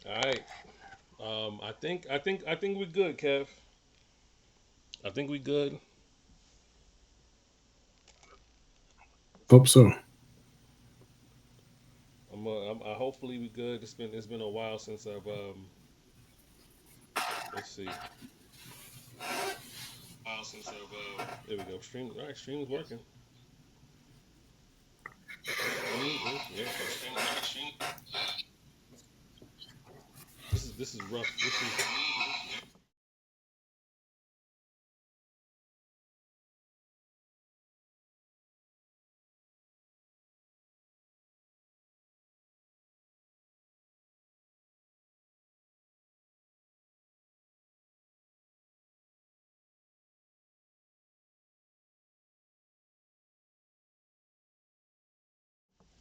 All right. I think we're good, Kev. I think we good. Hope so. Hopefully we good. It's been a while since I've let's see. There we go. Stream. All right, stream is working. Stream is working. This is rough. This is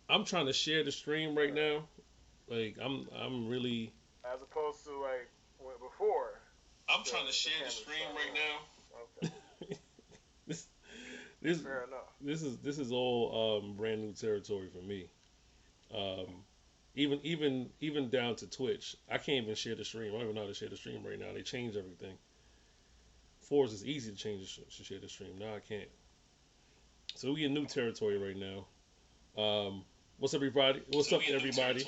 I'm trying to share the stream right Yeah. now. Like I'm really As opposed to like before the camera started. Okay. this this Fair enough. this is all brand new territory for me. Um, even down to Twitch. I can't even share the stream. I don't even know how to share the stream right now. They changed everything. Force is easy to change to share the stream. Now I can't. So we in new territory right now. What's up, everybody? What's up, everybody?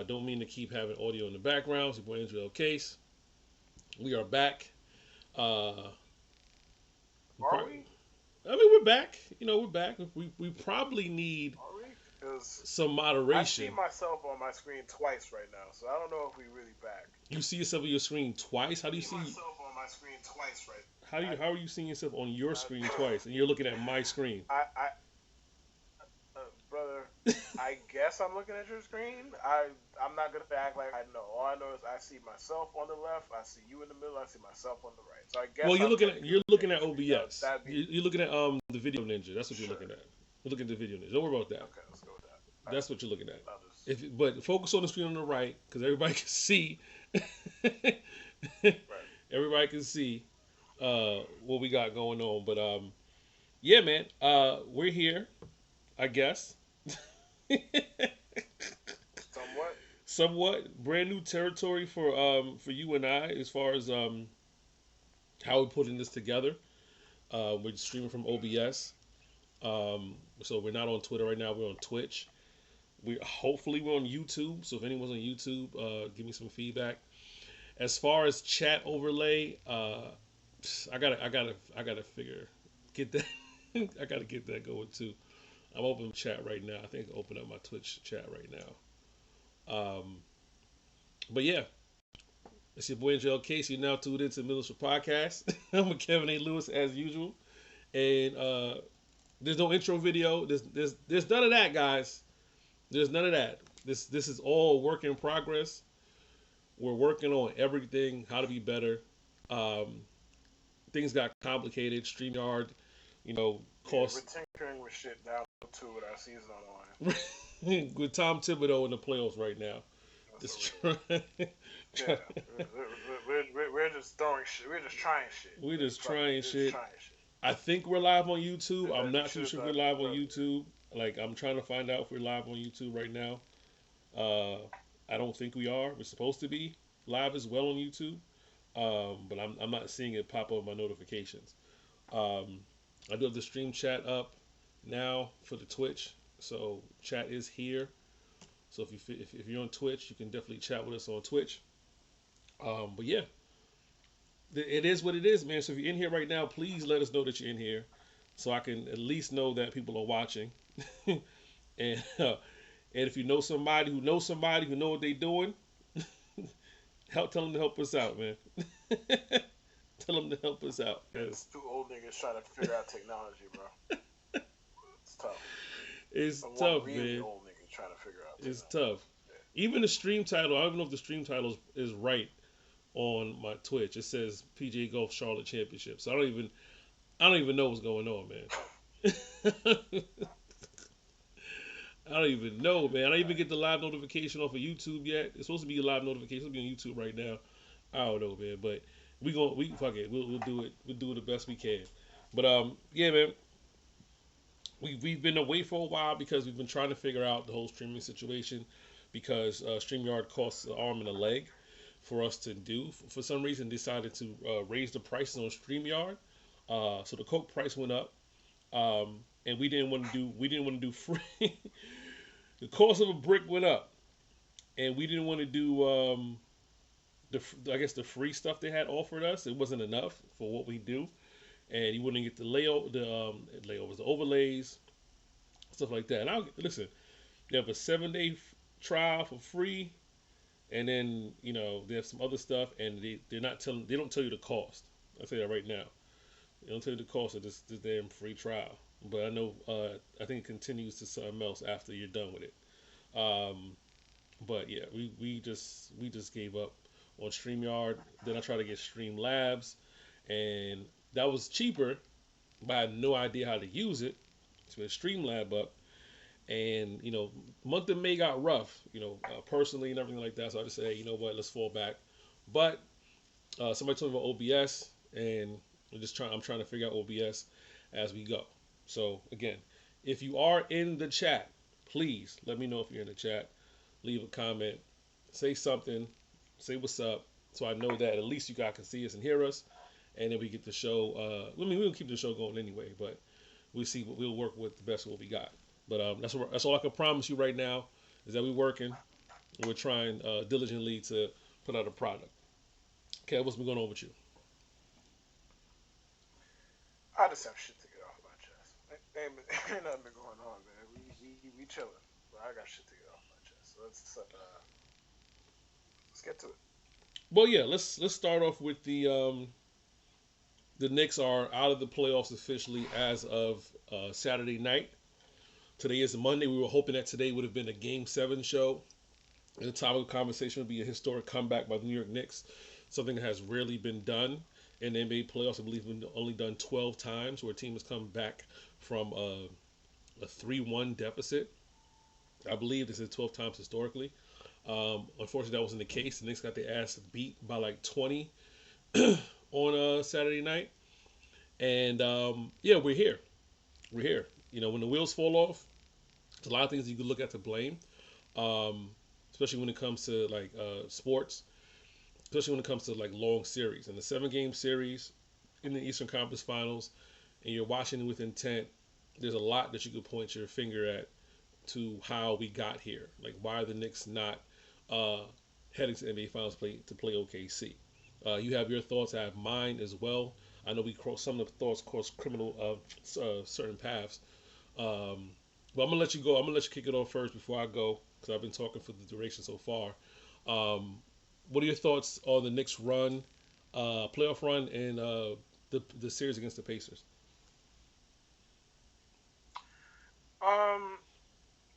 Don't mean to keep having audio in the background. It's your boy Andrew L. Case. We are back. Uh, we Are probably, we? I mean, we're back. We're back. We probably need Are we? Because some I see moderation. myself on my screen twice right now, so I don't know if we really back. You see yourself on your screen twice. How do you see? Myself on my screen twice right. How are you seeing yourself on your I, screen twice, and you're looking at my screen? I brother, I guess I'm looking at your screen. I'm not gonna act like I know. All I know is I see myself on the left. I see you in the middle. I see myself on the right. So I Well, guess you're I'm looking at technically you're looking looking at at your screen. That OBS. that'd be You're looking at the Video Ninja. That's what you're sure. looking at. You're looking at the Video Ninja. Don't worry about that. Okay, let's go with that. All right. That's what you're looking at. I'll just But focus on the screen on the right because everybody can see. right. Everybody can see what we got going on. But yeah, man, we're here. I guess. Somewhat. Somewhat brand new territory for you and I as far as how we're putting this together. We're streaming from OBS. So we're not on Twitter right now. We're on Twitch. We're on YouTube. So if anyone's on YouTube, give me some feedback. As far as chat overlay, I gotta figure get that. I gotta get that going too. I'm open chat right now. I think I open up my Twitch chat right now. But yeah, it's your boy Angel Case. You're now tuned into the Middleship Podcast. I'm with Kevin A. Lewis as usual, and there's no intro video. There's none of that, guys. There's none of that. This is all work in progress. We're working on everything, how to be better. Um, Things got complicated. StreamYard, Yeah, we're cost tinkering with shit down to with our season on the line. with Tom Thibodeau in the playoffs right now. That's what Just we're. trying, Yeah, try, we're just throwing shit. We're just trying shit. we're We're just fucking. trying We're just shit. trying shit. I think we're live on YouTube. I'm We not too should have sure if we're done live on earlier. YouTube. Like I'm trying to find out if we're live on YouTube right now. Uh, I don't think we are. We're supposed to be live as well on YouTube, but I'm not seeing it pop up on my notifications. Um, I do have the stream chat up now for the Twitch, so chat is here. So if you're on Twitch, you can definitely chat with us on Twitch. But yeah, it is what it is, man. So if you're in here right now, please let us know that you're in here, so I can at least know that people are watching. and and if you know somebody who knows somebody who know what they're doing, tell them to help us out, man. Tell them to help us out, It's cause two old niggas trying to figure out technology, bro. It's tough. it's And one tough, really man. old nigga trying to figure out It's technology. tough. Even the stream title, I don't even know if the stream title is right on my Twitch. It says PJ Golf Charlotte Championship. So I don't even know what's going on, man. I don't even know, man. I don't even Right. get the live notification off of YouTube yet. It's supposed to be a live notification. It's supposed to be on YouTube right now. I don't know, man. But we fuck it. We'll do it. We'll do it the best we can. But yeah, man. We've been away for a while because we've been trying to figure out the whole streaming situation. because StreamYard costs an arm and a leg for us to do. For some reason, decided to raise the prices on StreamYard, so the Coke price went up, and we didn't want to do free. The cost of a brick went up, and we didn't want to do I guess the free stuff they had offered us. It wasn't enough for what we do, and you wouldn't get the layovers, the overlays, stuff like that. And I'll listen. They have a 7 day trial for free, and then they have some other stuff, and they don't tell you the cost. I'll tell you that right now. They don't tell you the cost of this damn free trial. But I know I think it continues to something else after you're done with it. Um, but yeah, we just gave up on StreamYard. Then I tried to get Streamlabs, and that was cheaper, but I had no idea how to use it. So it's Streamlab up, and month of May got rough, personally and everything like that. So I just said, hey, you know what, let's fall back. But somebody told me about OBS, and I'm trying to figure out OBS as we go. So again, if you are in the chat, please let me know if you're in the chat. Leave a comment, say something, say what's up, so I know that at least you guys can see us and hear us, and then we get the show. I mean, we'll keep the show going anyway, but we'll work with the best of what we got. But that's all I can promise you right now is that we're working and we're trying diligently to put out a product. Okay, what's been going on with you? I just have shit to get off my chest. Ain't nothing been going on, man. We chilling. But I got shit to get off my chest. So let's get to it. Well, yeah, let's start off with the Knicks are out of the playoffs officially as of Saturday night. Today is Monday. We were hoping that today would have been a Game 7 show. And the topic of conversation would be a historic comeback by the New York Knicks, something that has rarely been done in the NBA playoffs. I believe it's been only done 12 times where a team has come back from a 3-1 deficit. I believe this is 12 times historically. Unfortunately, that wasn't the case. The Knicks got their ass beat by like 20 on Saturday night. And yeah, we're here. We're here. When the wheels fall off, there's a lot of things you could look at to blame, um, especially when it comes to like sports, especially when it comes to like long series. And the 7 game series in the Eastern Conference Finals, and you're watching it with intent, there's a lot that you could point your finger at to how we got here. Like, why are the Knicks not uh, heading to the NBA Finals to play OKC? You have your thoughts. I have mine as well. I know we cross some of the thoughts cross criminal certain paths. Um, but I'm gonna let you go. I'm gonna let you kick it off first before I go because I've been talking for the duration so far. Um, what are your thoughts on the Knicks run, playoff run, and the series against the Pacers? Um,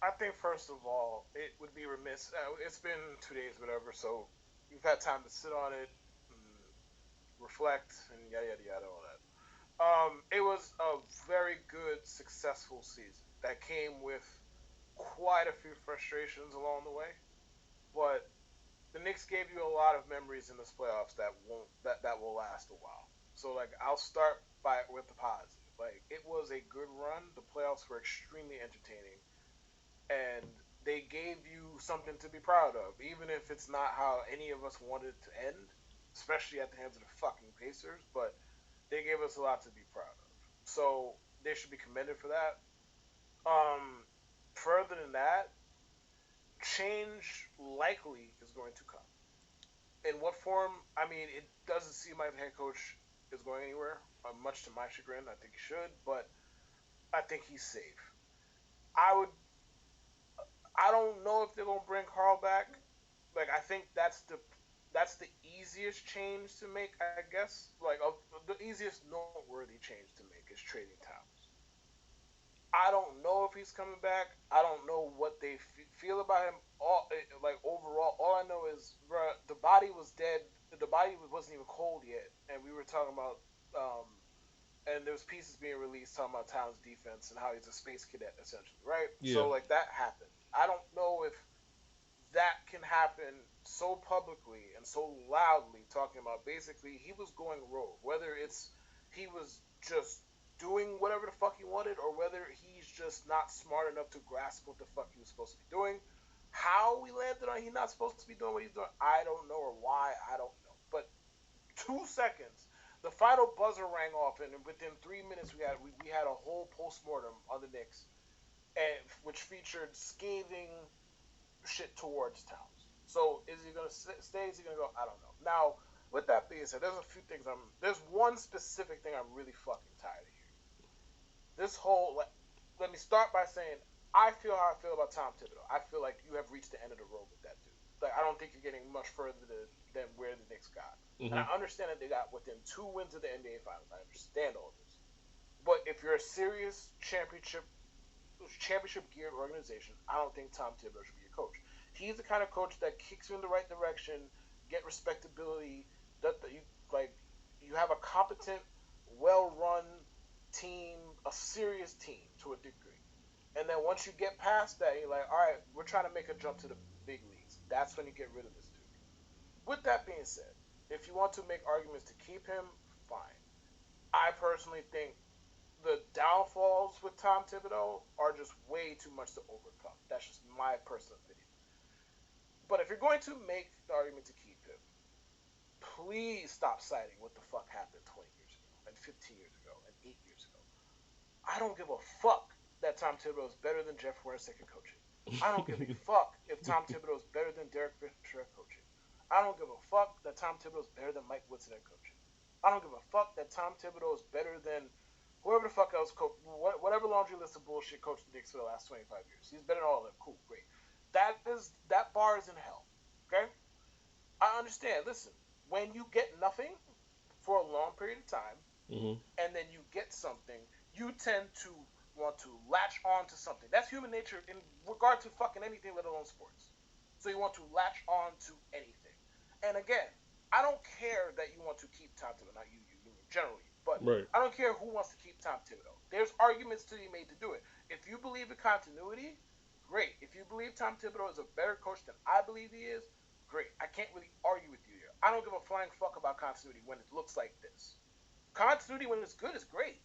I think first of all, it would be remiss. It's been 2 days, whatever, so you've had time to sit on it, and reflect, and yada yada yada, all that. It was a very good, successful season that came with quite a few frustrations along the way, but the Knicks gave you a lot of memories in this playoffs that won't that will last a while. So like I'll start by with the positive. Like it was a good run. The playoffs were extremely entertaining, and they gave you something to be proud of, even if it's not how any of us wanted it to end, especially at the hands of the fucking Pacers. But they gave us a lot to be proud of. So they should be commended for that. Um, Further than that, change likely is going to come. In what form? I mean, it doesn't seem like the head coach is going anywhere. Much to my chagrin, I think he should, but I think he's safe. I would. I don't know if they're gonna bring Carl back. Like, I think that's the easiest change to make. I guess the easiest noteworthy change to make is trading Towns. I don't know if he's coming back. I don't know what they feel about him. Like overall, all I know is, bruh, the body was dead. The body wasn't even cold yet, and we were talking about, and there was pieces being released talking about Towns' defense and how he's a space cadet essentially, right? Yeah, So like that happened. I don't know if that can happen so publicly and so loudly, talking about basically he was going rogue. Whether it's he was just doing whatever the fuck he wanted, or whether he's just not smart enough to grasp what the fuck he was supposed to be doing. How we landed on he's not supposed to be doing what he's doing, I don't know, or why, I don't know. But 2 seconds, the final buzzer rang off, and within 3 minutes, we had a whole postmortem on the Knicks, and which featured scathing shit towards Towns. So is he gonna stay? Is he gonna go? I don't know. Now, with that being said, there's a few things There's one specific thing I'm really fucking tired of hearing. This whole let me start by saying I feel how I feel about Tom Thibodeau. I feel like you have reached the end of the road with that dude. Like I don't think you're getting much further than where the Knicks got. And Hmm. I understand that they got within 2 wins of the NBA Finals. I understand all this. But if you're a serious championship geared organization, I don't think Tom Thibodeau should be your coach. He's the kind of coach that kicks you in the right direction, get respectability, that you like you have a competent, well run team, a serious team to a degree. And then once you get past that, you're like, all right, we're trying to make a jump to the big leagues. That's when you get rid of this dude. With that being said, if you want to make arguments to keep him, fine. I personally think the downfalls with Tom Thibodeau are just way too much to overcome. That's just my personal opinion. But if you're going to make the argument to keep him, please stop citing what the fuck happened 20 years ago, and 15 years ago, and 8 years ago. I don't give a fuck that Tom Thibodeau is better than Jeff Hornacek coaching. I don't give a fuck if Tom Thibodeau is better than Derek Fisher at coaching. I don't give a fuck that Tom Thibodeau is better than Mike Woodson at coaching. I don't give a fuck that Tom Thibodeau is better than whoever the fuck else coach, whatever laundry list of bullshit coached the Knicks for the last 25 years. He's better than all of them. Cool, great. That bar is in hell. Okay, I understand. Listen, when you get nothing for a long period of time, Hmm. and then you get something, you tend to want to latch on to something. That's human nature in regard to fucking anything, let alone sports. So you want to latch on to anything. And again, I don't care that you want to keep Tom Thibodeau, not you, generally, but Right. I don't care who wants to keep Tom Thibodeau. There's arguments to be made to do it. If you believe in continuity, great. If you believe Tom Thibodeau is a better coach than I believe he is, great. I can't really argue with you here. I don't give a flying fuck about continuity when it looks like this. Continuity when it's good is great.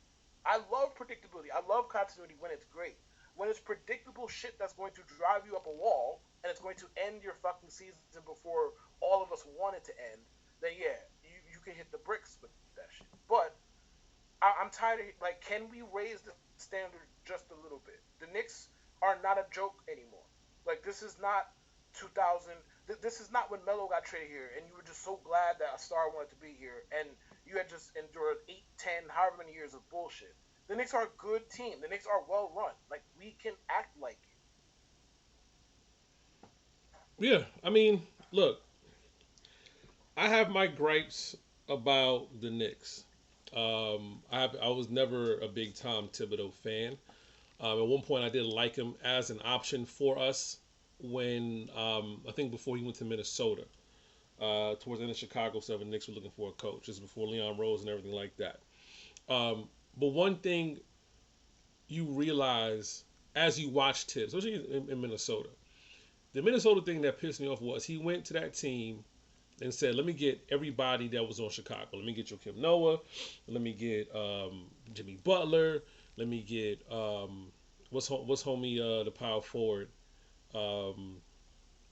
I love predictability. I love continuity when it's great. When it's predictable shit that's going to drive you up a wall and it's going to end your fucking season before all of us want it to end, then yeah, you can hit the bricks with that shit. But I'm tired of like, can we raise the standard just a little bit? The Knicks are not a joke anymore. Like this is not 2000. This is not when Melo got traded here, and you were just so glad that a star wanted to be here, and you had just endured 8, 10, however many years of bullshit. The Knicks are a good team. The Knicks are well run. Like we can act like it. Yeah. I mean, look, I have my gripes about the Knicks. I was never a big Tom Thibodeau fan. At one point, I did like him as an option for us when I think before he went to Minnesota. Towards the end of Chicago 7, Knicks were looking for a coach. Just before Leon Rose and everything like that. But one thing you realize as you watch Tibbs, especially in Minnesota, the Minnesota thing that pissed me off was he went to that team and said, "Let me get everybody that was on Chicago. Let me get Joakim Noah. Let me get Jimmy Butler. Let me get what's homie the power forward um,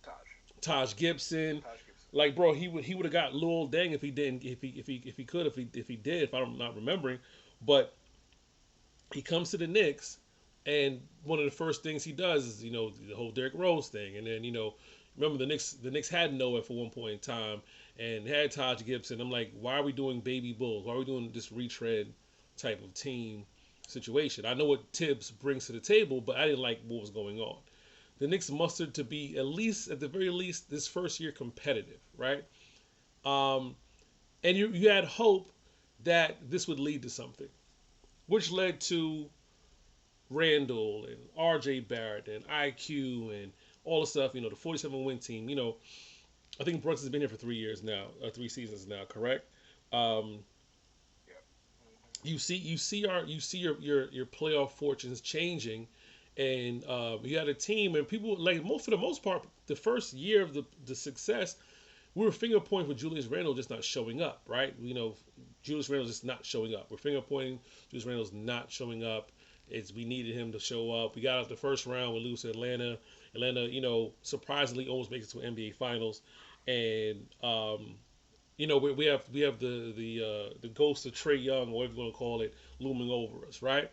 Taj, Taj Gibson. Taj Gibson. Like, bro, he would have got Lil Deng if he didn't if he could if he did if I'm not remembering, but he comes to the Knicks, and one of the first things he does is the whole Derrick Rose thing, and then remember the Knicks had Noah for one point in time and had Taj Gibson. I'm like, why are we doing baby bulls? Why are we doing this retread type of team situation? I know what Tibbs brings to the table, but I didn't like what was going on. The Knicks mustered to be at the very least, this first year competitive, right? Um, and you had hope that this would lead to something, which led to Randall and R.J. Barrett and IQ and all the stuff. The 47 win team. I think Brooks has been here for 3 years now, 3 seasons now. Correct. Um, Yep. Mm-hmm. you see your playoff fortunes changing, and you had a team and people like for the most part the first year of the success we were finger pointing with Julius Randle just not showing up, right? Julius Randle just not showing up. We're finger pointing Julius Randle's not showing up. We needed him to show up. We got out the first round. We lose to Atlanta. Atlanta, surprisingly almost makes it to NBA Finals, and we have the ghost of Trey Young, or whatever you want to call it, looming over us, right?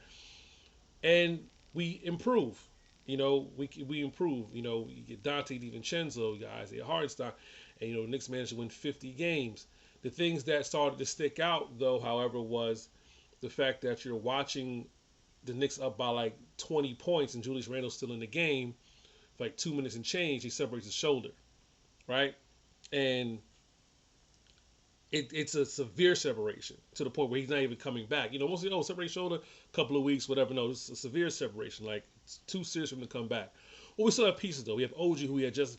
And we improve. We improve. You get Dante DiVincenzo, you got Isaiah Hartenstein, and Knicks managed to win 50 games. The things that started to stick out, though, however, was the fact that you're watching the Knicks up by like 20 points, and Julius Randle's still in the game for like 2 minutes and change. He separates his shoulder, right? And it's a severe separation to the point where he's not even coming back. Mostly, separate shoulder, couple of weeks, whatever. No, it's a severe separation. Like, it's too serious for him to come back. Well, we still have pieces though. We have OG, who we had just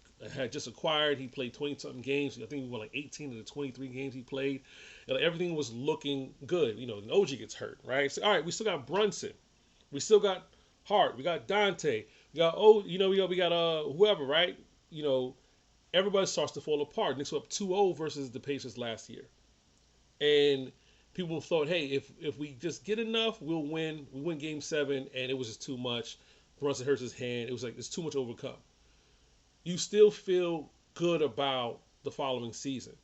acquired. He played 20 something games. I think he won like 18 of the 23 games he played. And everything was looking good. And OG gets hurt, right? So all right, we still got Brunson. We still got Hart. We got Dante. We got we got whoever, right? Everybody starts to fall apart. Knicks were up 2-0 versus the Pacers last year. And people thought, hey, if we just get enough, we'll win. We win game 7, and it was just too much. Brunson hurts his hand. It was like, it's too much to overcome. You still feel good about the following season,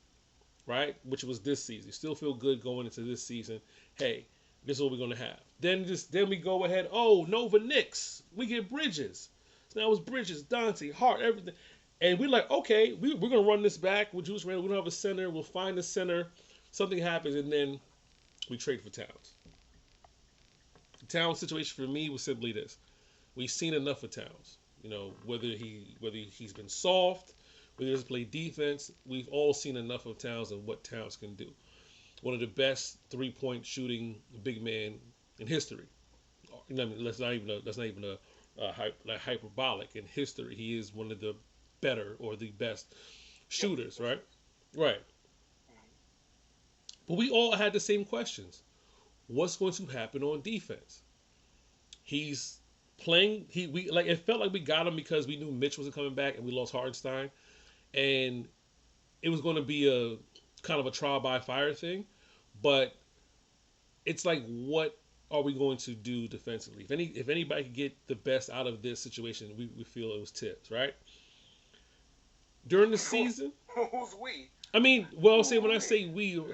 right? Which was this season. You still feel good going into this season. Hey, this is what we're going to have. Then we go ahead. Oh, Nova Knicks. We get Bridges. So now it's Bridges, Dante, Hart, everything. And we're like, okay, we're going to run this back with Julius Randle. We don't have a center. We'll find a center. Something happens, and then we trade for Towns. The Towns situation for me was simply this. We've seen enough of Towns. Whether he's been soft, whether he doesn't play defense, we've all seen enough of Towns and what Towns can do. One of the best 3-point shooting big man in history. That's not even hyperbolic. In history, he is one of the better or the best shooters, right? Right. But we all had the same questions. What's going to happen on defense? He's playing. It felt like we got him because we knew Mitch wasn't coming back and we lost Hartenstein, and it was going to be a kind of a trial by fire thing. But it's like, what are we going to do defensively? If anybody could get the best out of this situation, we feel it was Tibbs, right? During the season, who's we? I mean, well, when I say we, I'm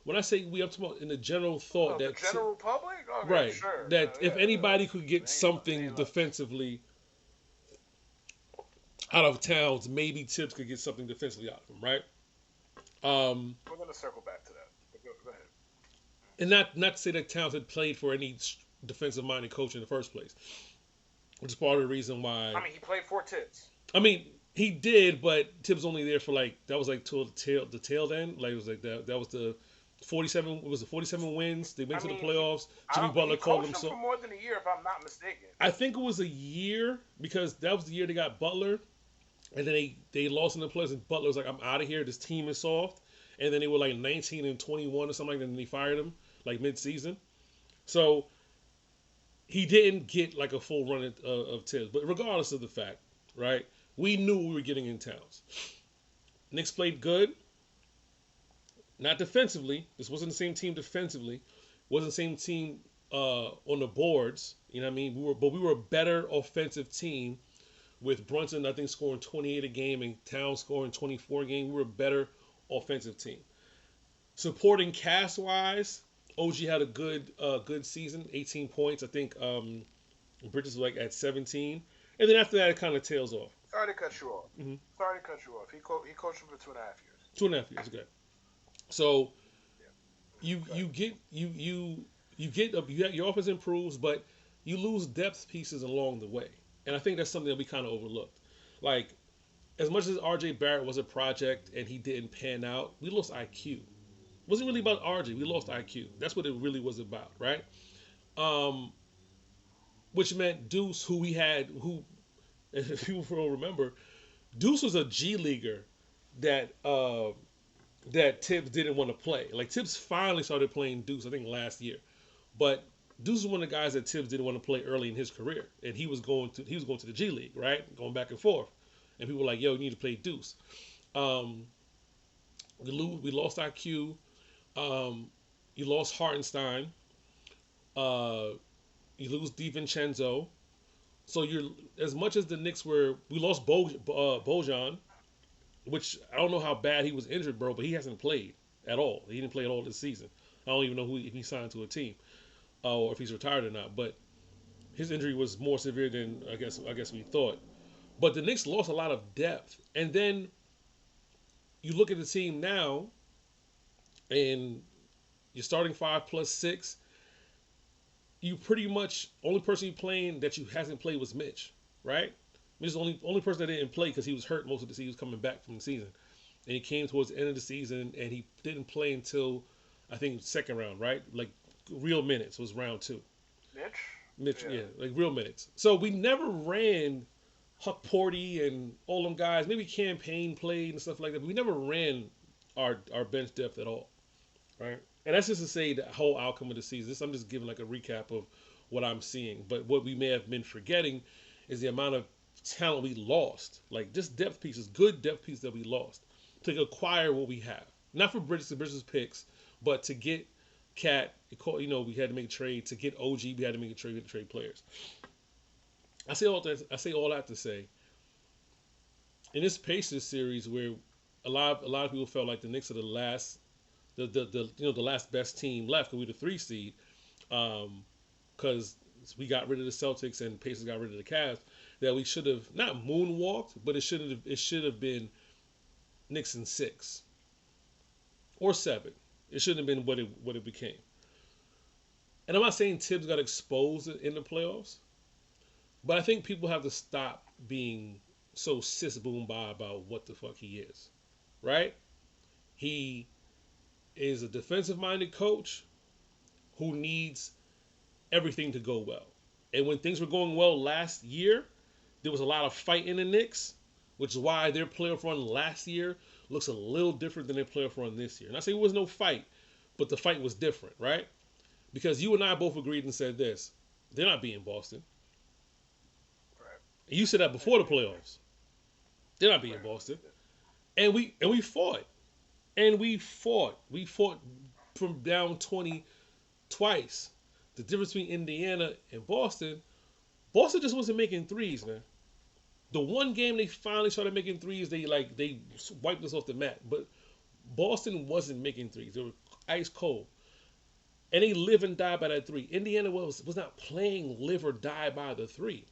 talking about in the general thought that the general public, okay, right? Sure. That if anybody could get something defensively out of Towns, maybe Tibbs could get something defensively out of him, right? We're gonna circle back to that. Go ahead. And not to say that Towns had played for any defensive-minded coach in the first place, which is part of the reason why. I mean, he played for Tibbs. I mean, he did, but Tibbs only there for that was till the tail end. Like, it was like that was the 47. It was the 47 wins. They went to the playoffs. Jimmy Butler called him for more than a year, if I'm not mistaken. I think it was a year, because that was the year they got Butler, and then they lost in the playoffs. And Butler was like, "I'm out of here. This team is soft." And then they were like 19-21 or something like that, and they fired him like mid-season. So he didn't get like a full run of Tibbs. But regardless of the fact, right? We knew we were getting in Towns. Knicks played good. Not defensively. This wasn't the same team defensively. Wasn't the same team on the boards. You know what I mean? We were a better offensive team with Brunson, I think, scoring 28 a game and Towns scoring 24 a game. We were a better offensive team. Supporting cast wise, OG had a good season, 18 points. I think Bridges was like at 17, and then after that it kind of tails off. Sorry to cut you off. Mm-hmm. Sorry to cut you off. He coached him for 2.5 years. 2.5 years, okay. So you get your offense improves, but you lose depth pieces along the way, and I think that's something that we kind of overlooked. Like, as much as R.J. Barrett was a project and he didn't pan out, we lost IQ. It wasn't really about R.J. We lost IQ. That's what it really was about, right? Which meant Deuce, who if people don't remember, Deuce was a G leaguer that Tibbs didn't want to play. Like, Tibbs finally started playing Deuce, I think, last year, but Deuce was one of the guys that Tibbs didn't want to play early in his career, and he was going to the G League, right, going back and forth, and people were like, "Yo, you need to play Deuce." We lost IQ. You lost Hartenstein. You lose DiVincenzo. So you're as much as the Knicks were, we lost Bojan, which I don't know how bad he was injured, bro, but he hasn't played at all. He didn't play at all this season. I don't even know if he signed to a team or if he's retired or not. But his injury was more severe than I guess we thought. But the Knicks lost a lot of depth, and then you look at the team now, and you're starting 5 plus 6. You pretty much only person you playing that you hasn't played was Mitch, right? Mitch is the only person that didn't play because he was hurt most of the season. He was coming back from the season, and he came towards the end of the season, and he didn't play until I think second round, right? Like real minutes was round two. Mitch. Mitch, Yeah. yeah, like real minutes. So we never ran Huck Porty and all them guys. Maybe campaign played and stuff like that. But we never ran our bench depth at all, right? And that's just to say the whole outcome of the season. I'm just giving like a recap of what I'm seeing. But what we may have been forgetting is the amount of talent we lost. Like just depth pieces, good depth pieces that we lost to acquire what we have. Not for Bridges picks, but to get Cat. We had to make a trade to get OG. We had to make a trade. We had to trade players. I say all that to say in this Pacers series where a lot of people felt like the Knicks are the last the last best team left because we were the 3 seed because we got rid of the Celtics and Pacers got rid of the Cavs that we should have not moonwalked but it should have been Knicks in 6 or 7. It shouldn't have been what it became. And I'm not saying Tibbs got exposed in the playoffs, but I think people have to stop being so cis boom by about what the fuck he is, right? He is a defensive minded coach who needs everything to go well. And when things were going well last year, there was a lot of fight in the Knicks, which is why their playoff run last year looks a little different than their playoff run this year. And I say it was no fight, but the fight was different, right? Because you and I both agreed and said this: they're not beating Boston. Right. And you said that before the playoffs. They're not beating Right. Boston. And we fought. And we fought from down 20 twice. The difference between Indiana and Boston just wasn't making threes, man. The one game they finally started making threes, they wiped us off the mat. But Boston wasn't making threes. They were ice cold. And they live and die by that three. Indiana was not playing live or die by the three.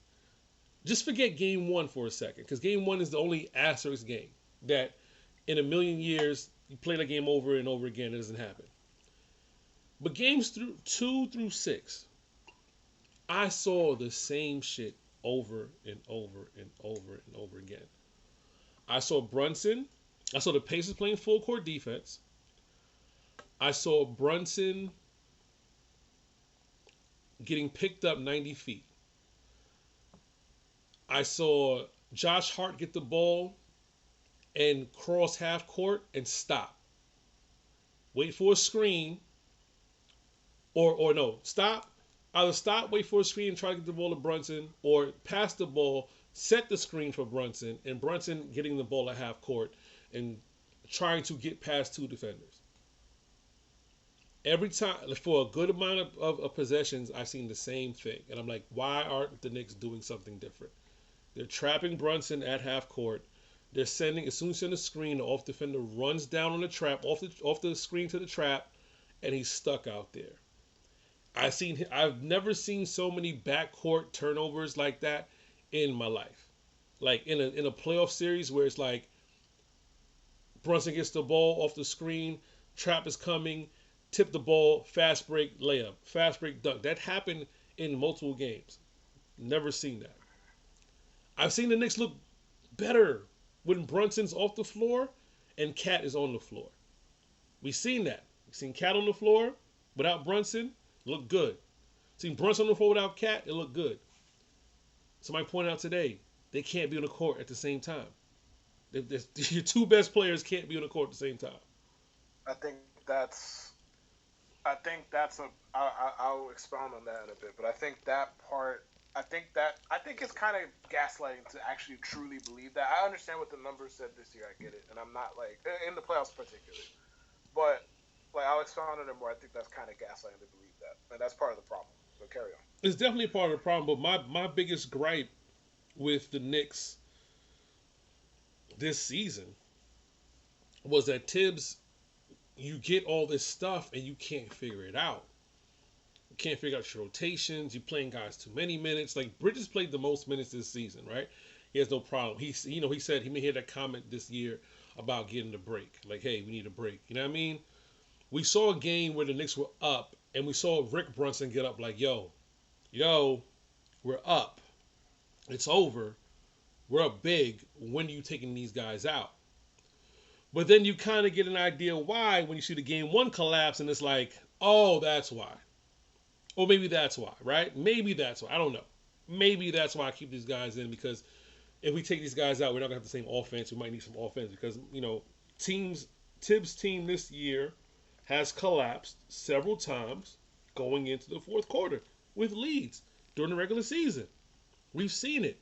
Just forget game one for a second, because game one is the only asterisk game that in a million years you play the game over and over again. It doesn't happen. But games through 2 through 6, I saw the same shit over and over and over and over again. I saw Brunson. I saw the Pacers playing full court defense. I saw Brunson getting picked up 90 feet. I saw Josh Hart get the ball and cross half court and stop. Wait for a screen, or no, stop. Either stop, wait for a screen, and try to get the ball to Brunson, or pass the ball, set the screen for Brunson, and Brunson getting the ball at half court and trying to get past 2 defenders. Every time, for a good amount of possessions, I've seen the same thing. And I'm like, why aren't the Knicks doing something different? They're trapping Brunson at half court. They're sending, as soon as you send a screen, the off defender runs down on the trap, off the screen to the trap, and he's stuck out there. I've never seen so many backcourt turnovers like that in my life. Like in a playoff series where it's like Brunson gets the ball off the screen, trap is coming, tip the ball, fast break layup, fast break dunk. That happened in multiple games. Never seen that. I've seen the Knicks look better when Brunson's off the floor and Cat is on the floor. We've seen that. We've seen Cat on the floor without Brunson, look good. Seen Brunson on the floor without Cat, it looked good. Somebody pointed out today, they can't be on the court at the same time. Your two best players can't be on the court at the same time. I think that's. I think that's a. I'll expound on that a bit, but I think that part. I think it's kind of gaslighting to actually truly believe that. I understand what the numbers said this year. I get it, and I'm not like in the playoffs particularly, but like I'll expound on it more. I think that's kind of gaslighting to believe that, and that's part of the problem. But carry on. It's definitely part of the problem. But my biggest gripe with the Knicks this season was that Tibbs, you get all this stuff and you can't figure it out. You can't figure out your rotations. You're playing guys too many minutes. Like Bridges played the most minutes this season, right? He has no problem. He said he made that comment this year about getting a break. Like, hey, we need a break. You know what I mean? We saw a game where the Knicks were up, and we saw Rick Brunson get up like, yo, we're up. It's over. We're up big. When are you taking these guys out? But then you kind of get an idea why when you see the game one collapse, and it's like, oh, that's why. Or maybe that's why, right? Maybe that's why. I don't know. Maybe that's why I keep these guys in, because if we take these guys out, we're not gonna have the same offense. We might need some offense because teams Tibbs' team this year has collapsed several times going into the fourth quarter with leads during the regular season. We've seen it.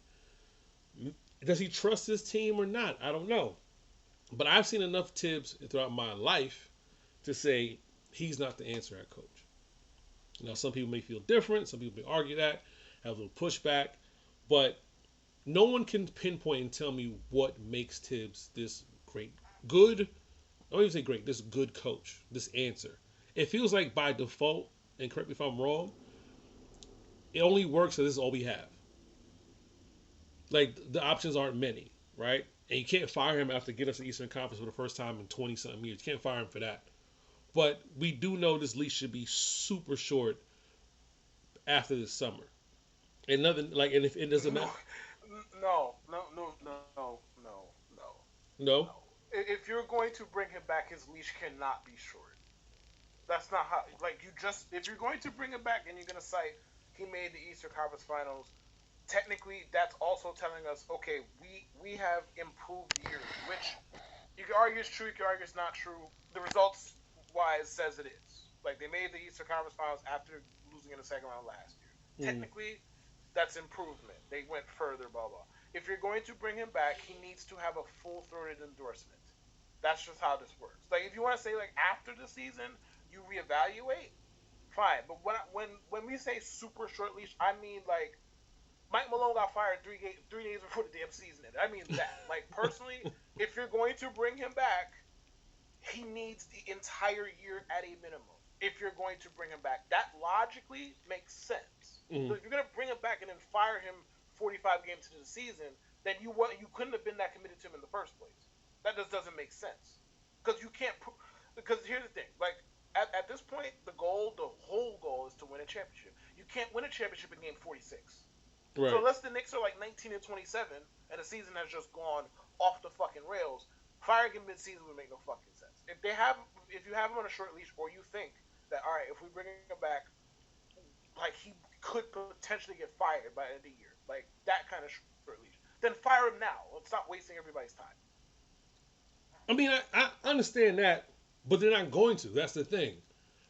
Does he trust his team or not? I don't know. But I've seen enough Tibbs throughout my life to say he's not the answer at coach. Now, some people may feel different. Some people may argue that, have a little pushback. But no one can pinpoint and tell me what makes Tibbs this great, good, I don't even say great, this good coach, this answer. It feels like by default, and correct me if I'm wrong, it only works because this is all we have. Like, the options aren't many, right? And you can't fire him after getting us the Eastern Conference for the first time in 20 something years. You can't fire him for that. But we do know this leash should be super short after this summer. And nothing like, and if it doesn't No, matter, no. no, If you're going to bring him back, his leash cannot be short. That's not how. Like you just, if you're going to bring him back and you're going to cite he made the Eastern Conference Finals, technically that's also telling us, okay, we have improved years, which you can argue is true, you can argue it's not true. The results wise says it is. Like they made the Eastern Conference Finals after losing in the second round last year. mm, Technically, that's improvement. They went further, blah blah. If you're going to bring him back, he needs to have a full throated endorsement. That's just how this works. Like if you want to say like after the season you reevaluate, fine. But when we say super short leash, I mean like Mike Malone got fired 3 days before the damn season ended. I mean that. Like personally, if you're going to bring him back, he needs the entire year at a minimum. If you're going to bring him back, that logically makes sense. So mm. if you're going to bring him back and then fire him 45 games into the season, then you couldn't have been that committed to him in the first place. That just doesn't make sense. Because you can't. Because here's the thing, like at this point, the whole goal is to win a championship. You can't win a championship in game 46. So Right. unless the Knicks are like 19 and 27 and the season has just gone off the fucking rails, firing him mid-season would make no fucking sense. If you have him on a short leash, or you think that all right, if we bring him back, like he could potentially get fired by the end of the year, like that kind of short leash, then fire him now. Let's stop wasting everybody's time. I mean, I understand that, but they're not going to. That's the thing.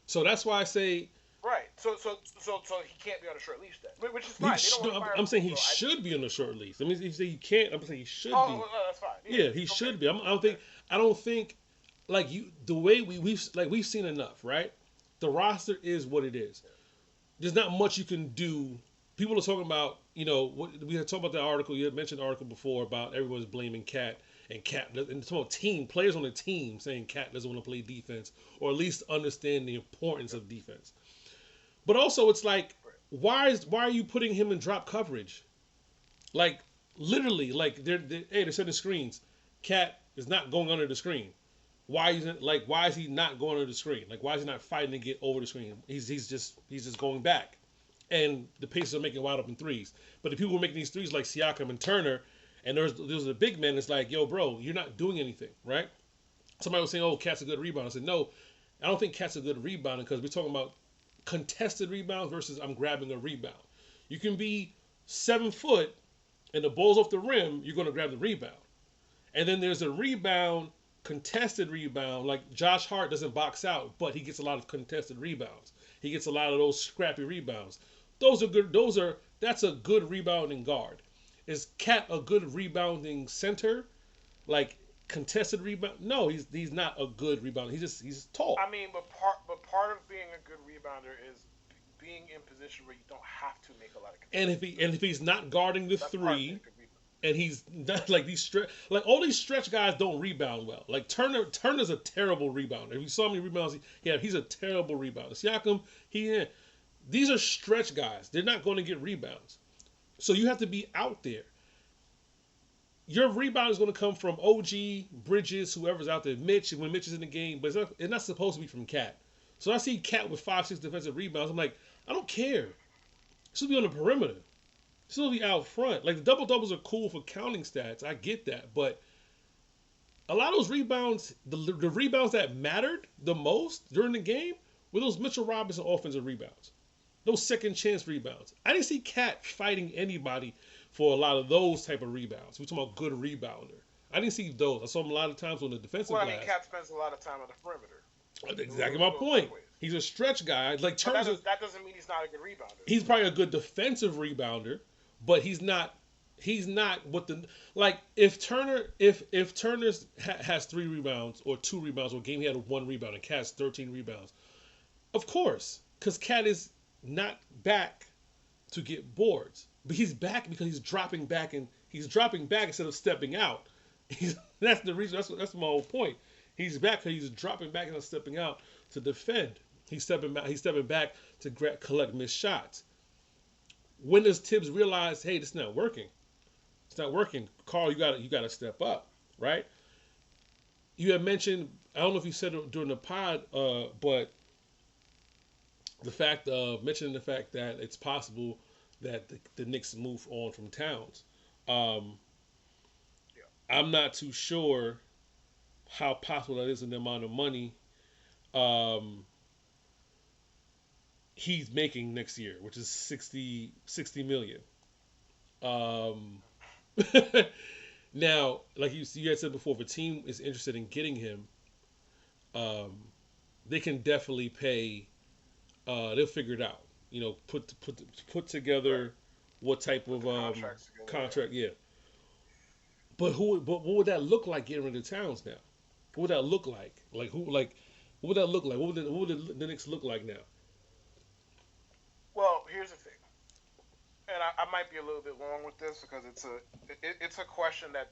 So that's why I say Right. So he can't be on a short leash then, which is he. fine. They don't want to No, fire I'm him. saying he Bro. should be on the short lease. I mean, if you say he can't, I'm saying he should be. That's fine. Yeah, he Okay. should be. I don't think. I don't think. Like you, the way we've seen enough, right? The roster is what it is. There's not much you can do. People are talking about, what we had talked about the article. You had mentioned the article before about everyone's blaming Cat and Cat and talking about team players on the team saying Cat doesn't want to play defense or at least understand the importance of defense. But also, it's like, why are you putting him in drop coverage? Like literally, like they're setting screens. Cat is not going under the screen. Why is he not going under the screen? Like why is he not fighting to get over the screen? He's just going back. And the Pacers are making wide open threes. But the people who are making these threes like Siakam and Turner, and there's a big man that's like, yo, bro, you're not doing anything, right? Somebody was saying, oh, Cat's a good rebounder. I said, no, I don't think Cat's a good rebounder because we're talking about contested rebounds versus I'm grabbing a rebound. You can be 7 foot and the ball's off the rim, you're going to grab the rebound. And then there's a rebound, contested rebound. Like Josh Hart doesn't box out, but he gets a lot of contested rebounds. He gets a lot of those scrappy rebounds. Those are good. That's a good rebounding guard. Is Cat a good rebounding center? Like contested rebound? No, he's not a good rebounder. He's tall. I mean, but part of being a good rebounder is being in position where you don't have to make a lot of And contested if threes. he's not guarding the That's part of being three, a good rebound. and he's not like these stretch, like all these stretch guys don't rebound well. Like Turner's a terrible rebounder. If you saw how many rebounds he had, he's a terrible rebounder. Siakam, these are stretch guys. They're not going to get rebounds. So you have to be out there. Your rebound is going to come from OG, Bridges, whoever's out there, Mitch, when Mitch is in the game, but it's not supposed to be from Cat. So I see Cat with 5, 6 defensive rebounds. I'm like, I don't care. This will be on the perimeter. This will be out front. Like the double doubles are cool for counting stats. I get that, but a lot of those rebounds, the rebounds that mattered the most during the game, were those Mitchell Robinson offensive rebounds. Those second chance rebounds. I didn't see Cat fighting anybody for a lot of those type of rebounds. We're talking about good rebounder. I didn't see those. I saw him a lot of times on the defensive Well, I mean, glass. Cat spends a lot of time on the perimeter. That's exactly my point. He's a stretch guy. Like But terms of, that doesn't mean he's not a good rebounder. he's probably a good defensive rebounder, but he's not. He's not what the like. If Turner has 3 rebounds or 2 rebounds, or game he had 1 rebound and Cat's 13 rebounds, of course, because Cat is not back to get boards, but he's back because he's dropping back and he's dropping back instead of stepping out. That's the reason. That's my whole point. He's back because he's dropping back and stepping out to defend. He's stepping back. He's stepping back to collect missed shots. When does Tibbs realize, hey, this is not working? It's not working. Carl, you got to step up, right? You had mentioned, I don't know if you said it during the pod, but the fact of mentioning the fact that it's possible that the Knicks move on from Towns. Um, Yeah. I'm not too sure how possible that is in the amount of money he's making next year, which is 60 million. Um, now, like you had said before, if a team is interested in getting him, um, they can definitely pay. They'll figure it out. You know, put together Right. what type of Contracts together. contract. Yeah, but what would that look like getting rid of Towns now? What would that look like? What would that look like? What would the Knicks look like now? Well, here's the thing, and I might be a little bit long with this because it's a question that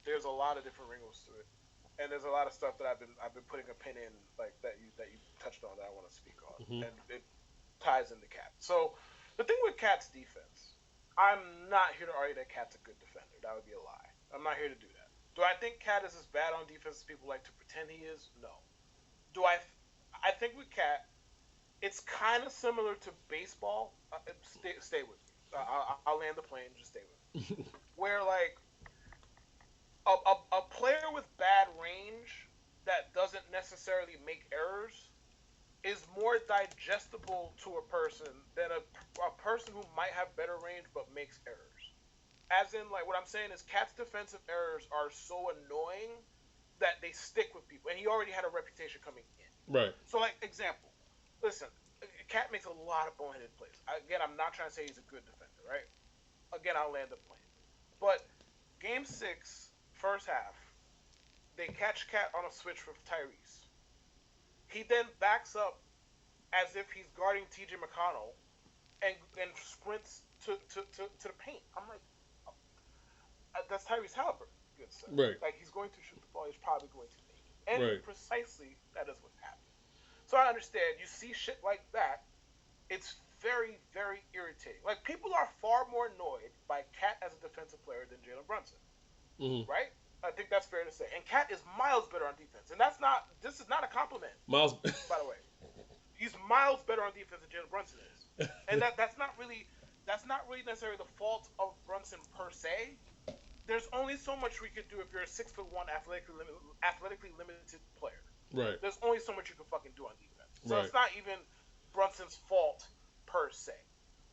there's a lot of different wrinkles to it, and there's a lot of stuff that I've been putting a pin in, like that you touched on, that I want to speak on, Hmm. and it ties into Cat. So the thing with Cat's defense, I'm not here to argue that Cat's a good defender. That would be a lie. I'm not here to do that. Do I think Cat is as bad on defense as people like to pretend he is? No. Do I think with Cat, it's kind of similar to baseball. Stay with me. I'll land the plane. Just stay with me. Where like a player with bad range that doesn't necessarily make errors is more digestible to a person than a person who might have better range but makes errors. As in, like, what I'm saying is Cat's defensive errors are so annoying that they stick with people, and he already had a reputation coming in. Right. So, like, example, listen, Cat makes a lot of boneheaded plays. Again, I'm not trying to say he's a good defender, right? Again, I'll land the plane. But Game 6, first half, they catch Cat on a switch with Tyrese. He then backs up as if he's guarding TJ McConnell and sprints to the paint. I'm like, that's Tyrese Halliburton, good sir. Right. Like, he's going to shoot the ball, he's probably going to make it. And Right. precisely that is what happened. So I understand, you see shit like that, it's very, very irritating. Like, people are far more annoyed by Cat as a defensive player than Jalen Brunson, Mm-hmm. right? I think that's fair to say. And Cat is miles better on defense. And this is not a compliment, Miles. by the way. He's miles better on defense than Jalen Brunson is. And that's not really necessarily the fault of Brunson per se. There's only so much we could do if you're a 6'1" athletically limited player. Right. There's only so much you can fucking do on defense. So Right. it's not even Brunson's fault per se.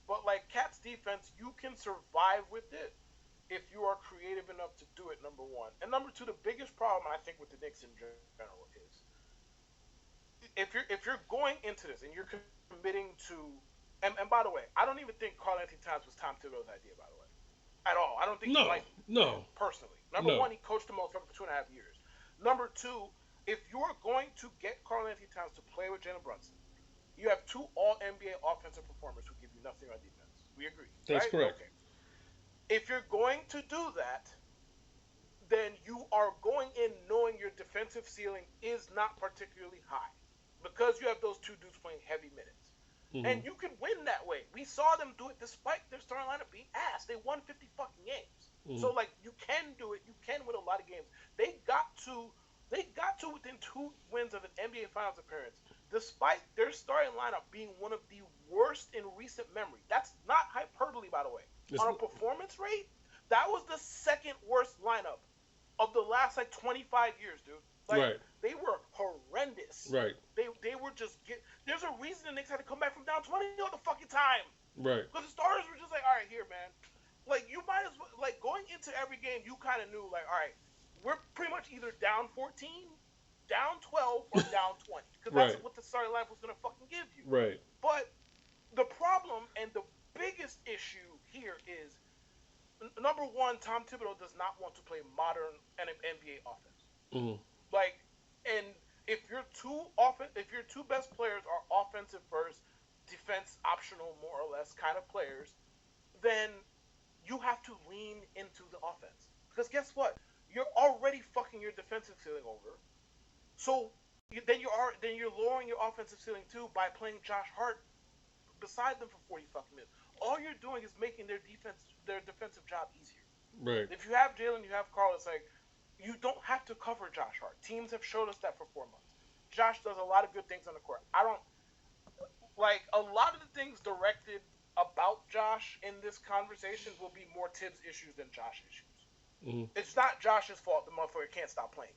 But like Cat's defense, you can survive with it if you are creative enough to do it, number one. And number two, the biggest problem I think with the Knicks in general is if you're going into this and you're committing to and by the way, I don't even think Karl Anthony Towns was Tom Thibodeau's idea, by the way. At all. I don't think he liked him No. personally. Number No. one, he coached the motherfucker for 2.5 years. Number two, if you're going to get Karl Anthony Towns to play with Jalen Brunson, You have two All NBA offensive performers who give you nothing on defense. We agree, That's right? correct. Okay. If you're going to do that, then you are going in knowing your defensive ceiling is not particularly high because you have those two dudes playing heavy minutes. Mm-hmm. And you can win that way. We saw them do it despite their starting lineup being ass. They won 50 fucking games. Mm-hmm. So like you can do it. You can win a lot of games. They got to within 2 wins of an NBA Finals appearance, despite their starting lineup being one of the worst in recent memory. That's not hyperbole, by the way. It's, On a performance rate, that was the second worst lineup of the last like 25 years, dude. Like right. they were horrendous. Right. They were just there's a reason the Knicks had to come back from down 20 all the fucking time. Right. Because the starters were just like, all right, here, man. Like you might as well like going into every game, you kind of knew like, all right, we're pretty much either down 14, down 12, or down 20. Because that's Right. what the starting lineup was gonna fucking give you. Right. But the problem and the biggest issue here is number one, Tom Thibodeau does not want to play modern NBA offense. Mm-hmm. Like, and if your two best players are offensive first, defense optional, more or less kind of players, then you have to lean into the offense. Because guess what? You're already fucking your defensive ceiling over. So then you're lowering your offensive ceiling too by playing Josh Hart beside them for 40 fucking minutes. All you're doing is making their defensive job easier. Right. If you have Jalen, you have Carl. It's like you don't have to cover Josh Hart. Teams have showed us that for 4 months. Josh does a lot of good things on the court. I don't like a lot of the things directed about Josh in this conversation will be more Tibbs issues than Josh issues. Mm-hmm. It's not Josh's fault the motherfucker can't stop playing.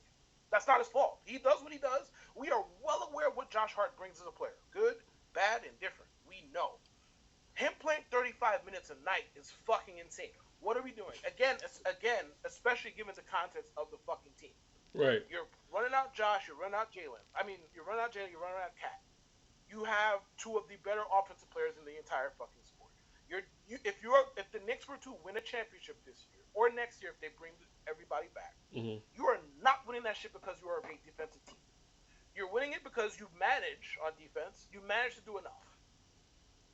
That's not his fault. He does what he does. We are well aware of what Josh Hart brings as a player. Good, bad, and different. We know. Him playing 35 minutes a night is fucking insane. What are we doing? Again, especially given the context of the fucking team. Right. You're running out Josh, you're running out Jalen. I mean, you're running out Jalen, you're running out Cat. You have two of the better offensive players in the entire fucking sport. If the Knicks were to win a championship this year or next year if they bring everybody back, Mm-hmm. you are not winning that shit because you are a great defensive team. You're winning it because you manage on defense. You manage to do enough.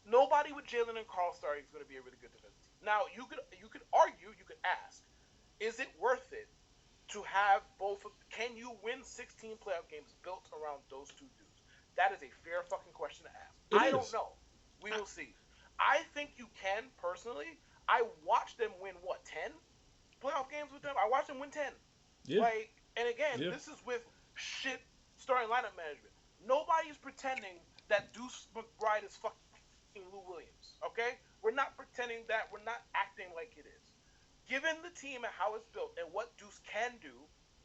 Nobody with Jalen and Carl starting is going to be a really good defensive team. Now you could argue, you could ask, is it worth it to have both? Can you win 16 playoff games built around those two dudes? That is a fair fucking question to ask. It I don't is. know. We will see. I think you can personally. I watched them win what 10 playoff games with them. I watched them win 10. Yeah. Like, and again, Yeah. this is with shit starting lineup management. Nobody's pretending that Deuce McBride is fucking Lou Williams. Okay, we're not pretending that. We're not acting like it is. Given the team and how it's built and what Deuce can do,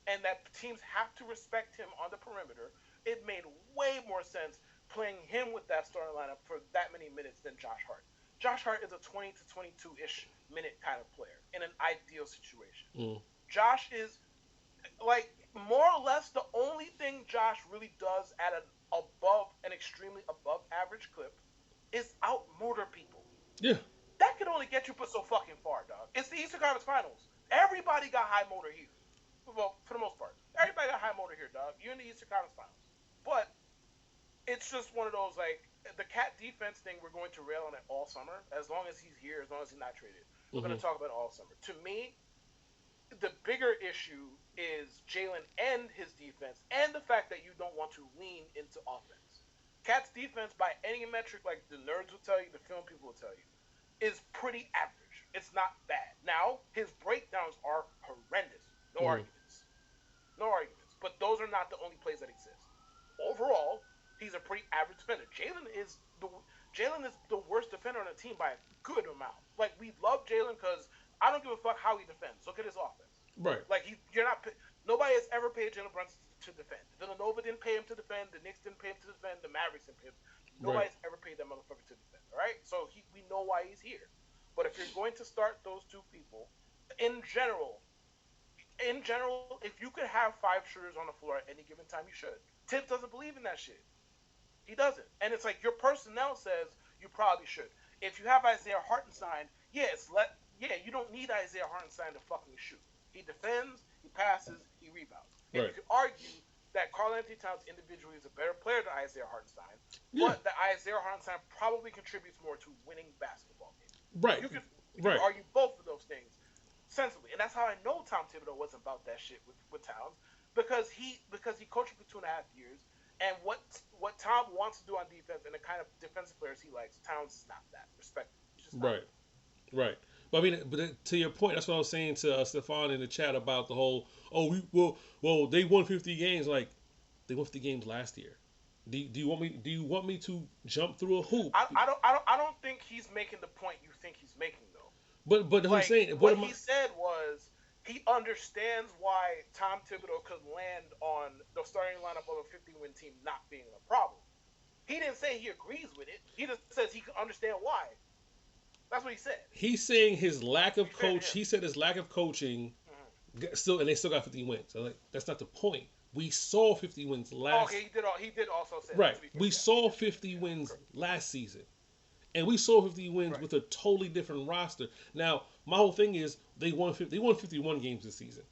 and that teams have to respect him on the perimeter, it made way more sense playing him with that starting lineup for that many minutes than Josh Hart. Josh Hart is a 20 to 22-ish minute kind of player in an ideal situation. Mm. Josh is like more or less the only thing Josh really does at an extremely above average clip is out motor people. Yeah. That could only get you put so fucking far, dog. It's the Eastern Conference Finals. Everybody got high motor here. Well, for the most part, everybody got high motor here, dog. You're in the Eastern Conference Finals, but it's just one of those like the cat defense thing. We're going to rail on it all summer. As long as he's here, as long as he's not traded, we're going to talk about it all summer. To me, the bigger issue is Jalen and his defense, and the fact that you don't want to lean into offense. Cat's defense, by any metric, like the nerds will tell you, the film people will tell you, is pretty average. It's not bad. Now, his breakdowns are horrendous. No arguments. No arguments. But those are not the only plays that exist. Overall, he's a pretty average defender. Jalen is the worst defender on the team by a good amount. Like, we love Jalen because I don't give a fuck how he defends. Look at his offense. Right. Like, nobody has ever paid Jalen Brunson to defend. Villanova didn't pay him to defend. The Knicks didn't pay him to defend. The Mavericks didn't pay him. Nobody's ever paid that motherfucker to defend. All right? So we know why he's here. But if you're going to start those two people, in general, if you could have 5 shooters on the floor at any given time, you should. Tibbs doesn't believe in that shit. He doesn't. And it's like your personnel says you probably should. If you have Isaiah Hartenstein, you don't need Isaiah Hartenstein to fucking shoot. He defends, he passes, he rebounds. And Right. you could argue that Karl Anthony Towns individually is a better player than Isaiah Hartenstein, Yeah. but that Isaiah Hartenstein probably contributes more to winning basketball games. Right. You could Right. argue both of those things sensibly, and that's how I know Tom Thibodeau wasn't about that shit with Towns because he coached for 2.5 years, and what Tom wants to do on defense and the kind of defensive players he likes, Towns is not that. Respectfully, he's just not. Right. Right. But I mean, but to your point, that's what I was saying to Stefan in the chat about the whole. Oh, well, they won 50 games. Like they won 50 games last year. Do you want me? Do you want me to jump through a hoop? I don't think he's making the point you think he's making though. But I'm Like saying, what he said was he understands why Tom Thibodeau could land on the starting lineup of a 50-win team not being a problem. He didn't say he agrees with it. He just says he can understand why. That's what he said. He's saying his lack of Fair to coach. him. He said his lack of coaching. Still, and they still got 50 wins. So like, that's not the point. We saw 50 wins last. Okay, he did also say Right. that, to be fair. We saw 50 wins last season. And we saw 50 wins Right. with a totally different roster. Now, my whole thing is they won 51 games this season.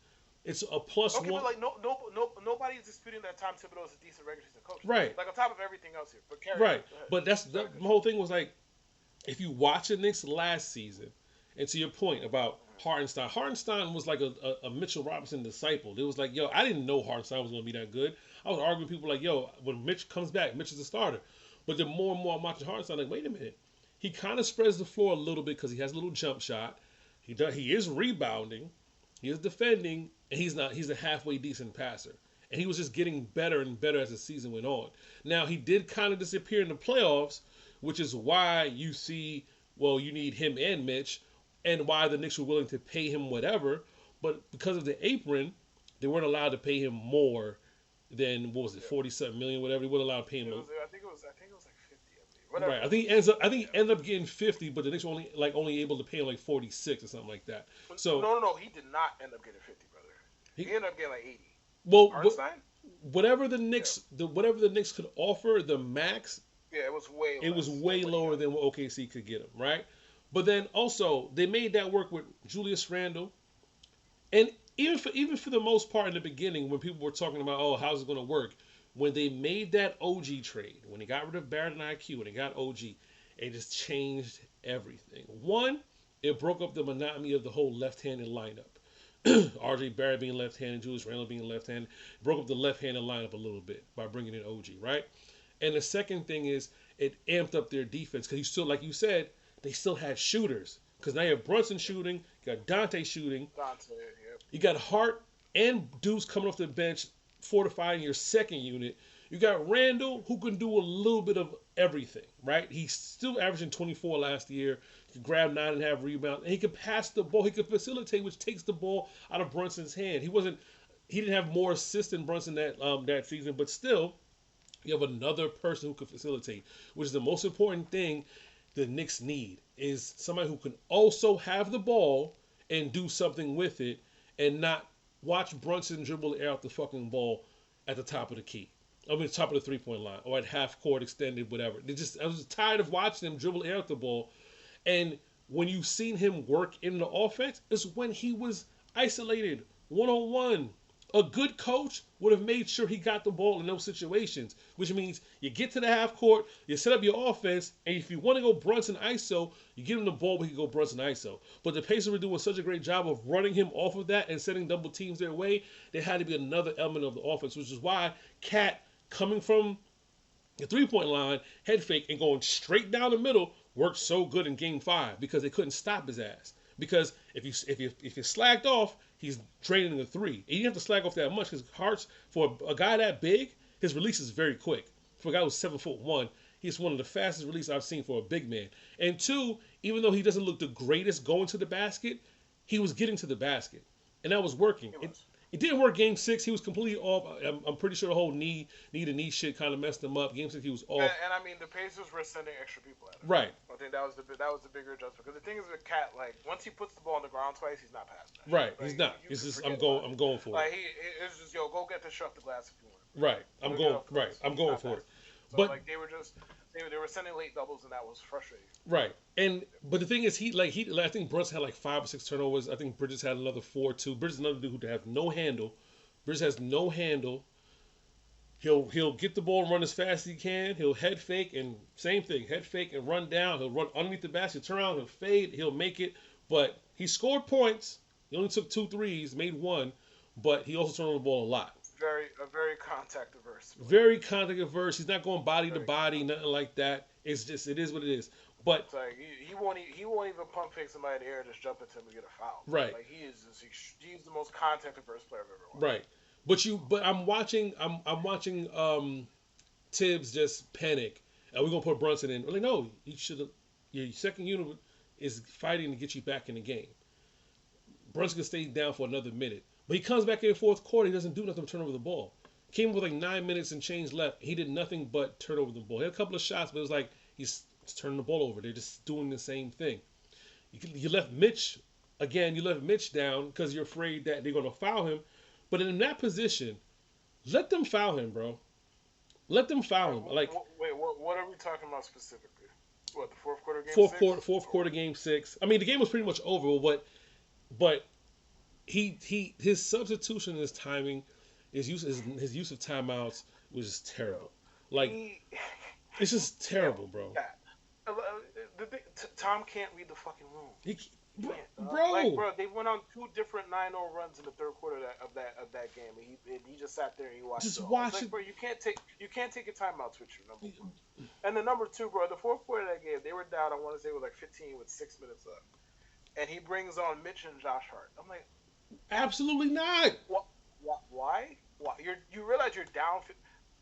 It's a plus Okay, one. but like nobody's disputing that Tom Thibodeau is a decent regular season coach. Right. Like on top of everything else here. But carry Right. on. Go ahead. But my whole thing was like, if you watch the Knicks last season, and to your point about Hartenstein was like a Mitchell Robinson disciple. It was like, yo, I didn't know Hartenstein was going to be that good. I was arguing with people like, yo, when Mitch comes back, Mitch is the starter. But the more and more I'm watching Hartenstein, like, wait a minute. He kind of spreads the floor a little bit because he has a little jump shot. He is rebounding. He is defending. And he's a halfway decent passer. And he was just getting better and better as the season went on. Now, he did kind of disappear in the playoffs, which is why you see, well, you need him and Mitch, and why the Knicks were willing to pay him whatever. But because of the apron, they weren't allowed to pay him more than, what was it, 40-something million, whatever. They weren't allowed to pay him. I think it was like 50, I believe. Whatever. Right. I think he ends up getting 50, but the Knicks were only able to pay him like 46 or something like that. So No, he did not end up getting 50, brother. He ended up getting like 80. well, Hartenstein? whatever the Knicks could offer, the max, Yeah, it was way. it was less. way Like, lower than what OKC could get him, right? But then also they made that work with Julius Randle, and even for the most part in the beginning when people were talking about, oh, how's it going to work, when they made that OG trade, when they got rid of Barrett and IQ, when they got OG, it just changed everything. One, it broke up the monotony of the whole left-handed lineup. RJ Barrett being left-handed, Julius Randle being left-handed, broke up the left-handed lineup a little bit by bringing in OG, right? And the second thing is it amped up their defense because you still, like you said, they still had shooters. Because now you have Brunson shooting, you got Dante shooting, Dante, yeah. you got Hart and Deuce coming off the bench, fortifying your second unit. You got Randall, who can do a little bit of everything, right? He's still averaging 24 last year. He can grab 9.5 rebounds, and he can pass the ball. He can facilitate, which takes the ball out of Brunson's hand. He didn't have more assists than Brunson that season, but still, you have another person who can facilitate, which is the most important thing the Knicks need, is somebody who can also have the ball and do something with it and not watch Brunson dribble the air out the fucking ball at the top of the key. I mean, top of the three-point line or at half court extended, whatever. I was tired of watching him dribble air out the ball. And when you've seen him work in the offense, it's when he was isolated, one-on-one. A good coach would have made sure he got the ball in those situations, which means you get to the half court, you set up your offense, and if you want to go Brunson ISO, you give him the ball, we can go Brunson ISO. But the Pacers were doing such a great job of running him off of that and setting double teams their way, there had to be another element of the offense, which is why Cat coming from the three-point line, head fake, and going straight down the middle worked so good in Game 5 because they couldn't stop his ass. Because if you slacked off, he's draining the three. And you didn't have to slack off that much because Hart's, for a guy that big, his release is very quick. For a guy who's 7'1", he's one of the fastest releases I've seen for a big man. And two, even though he doesn't look the greatest going to the basket, he was getting to the basket. And that was working. It didn't work Game 6. He was completely off. I'm pretty sure the whole knee to knee shit kind of messed him up. Game 6, he was off. And I mean, the Pacers were sending extra people at him. Right. I think that was the bigger adjustment. Because the thing is with Cat, like once he puts the ball on the ground twice, he's not passing that. Right. Like, He's not. It's just I'm going for it. Like it's just go get the shot the glass if you want. Right. I'm going for it. So But like they were sending late doubles and that was frustrating. right. But the thing is, I think Brunson had like 5 or 6 turnovers. I think Bridges had another 4 too. Bridges is another dude who have no handle. Bridges has no handle. He'll get the ball and run as fast as he can. He'll head fake and same thing, head fake and run down. He'll run underneath the basket, turn around, he'll fade, he'll make it. But he scored points. He only took 2 threes, made one, but he also turned over the ball a lot. Very contact averse. Very contact averse. He's not going body to Very body, nothing like that. It's just it is what it is. But It's like he won't even pump fake somebody in the air and just jump into him and get a foul. right, Like he's the most contact averse player I've ever watched. right. But I'm watching Tibbs just panic. And we're gonna put Brunson in. Like, no, he should have. Your second unit is fighting to get you back in the game. Brunson can stay down for another minute, but he comes back in the fourth quarter. He doesn't do nothing but turn over the ball. Came with like 9 minutes and change left. He did nothing but turn over the ball. He had a couple of shots, but it was like he's turning the ball over. They're just doing the same thing. You left Mitch again. You left Mitch down because you're afraid that they're gonna foul him. But in that position, let them foul him, bro. Let them foul him. Like Wait, what are we talking about specifically? What, the fourth quarter game? fourth quarter game 6. I mean, the game was pretty much over, but his substitution and his timing, his use of timeouts was just terrible. Like it's just terrible, bro. Yeah. Tom can't read the fucking room. Bro, They went on 2 different 9-0 runs in the third quarter of that game, and he just sat there and he watched. Just it all. watch Like, it. bro, you can't take your timeouts with you. Number one, and then number 2, bro, the fourth quarter of that game, they were down. I want to say it was like 15 with 6 minutes left, and he brings on Mitch and Josh Hart. I'm like, absolutely not. what? Why? You realize you're down.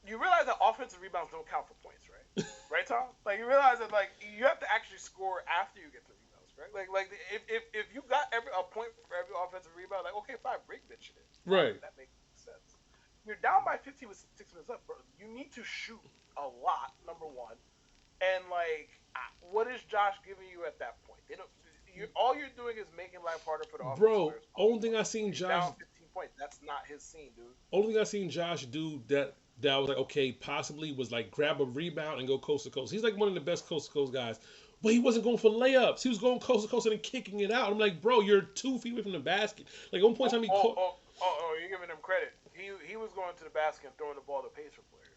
You realize that offensive rebounds don't count for points, right? Right, Tom? Like, you realize that, like, you have to actually score after you get the rebounds, right? Like if you got a point for every offensive rebound, like, okay, fine, bring bitch in. Right. That makes sense. You're down by 15 with 6 minutes left, bro. You need to shoot a lot, number one. And, like, what is Josh giving you at that point? All you're doing is making life harder for the offensive Bro, players. only thing I seen He's Josh. down 15 points. That's not his scene, dude. Only thing I seen Josh do that was like, okay, possibly was like grab a rebound and go coast to coast. He's like one of the best coast to coast guys. But he wasn't going for layups. He was going coast to coast and then kicking it out. I'm like, bro, you're 2 feet away from the basket. Like at one point in time, you're giving him credit. He was going to the basket and throwing the ball to Pacer players.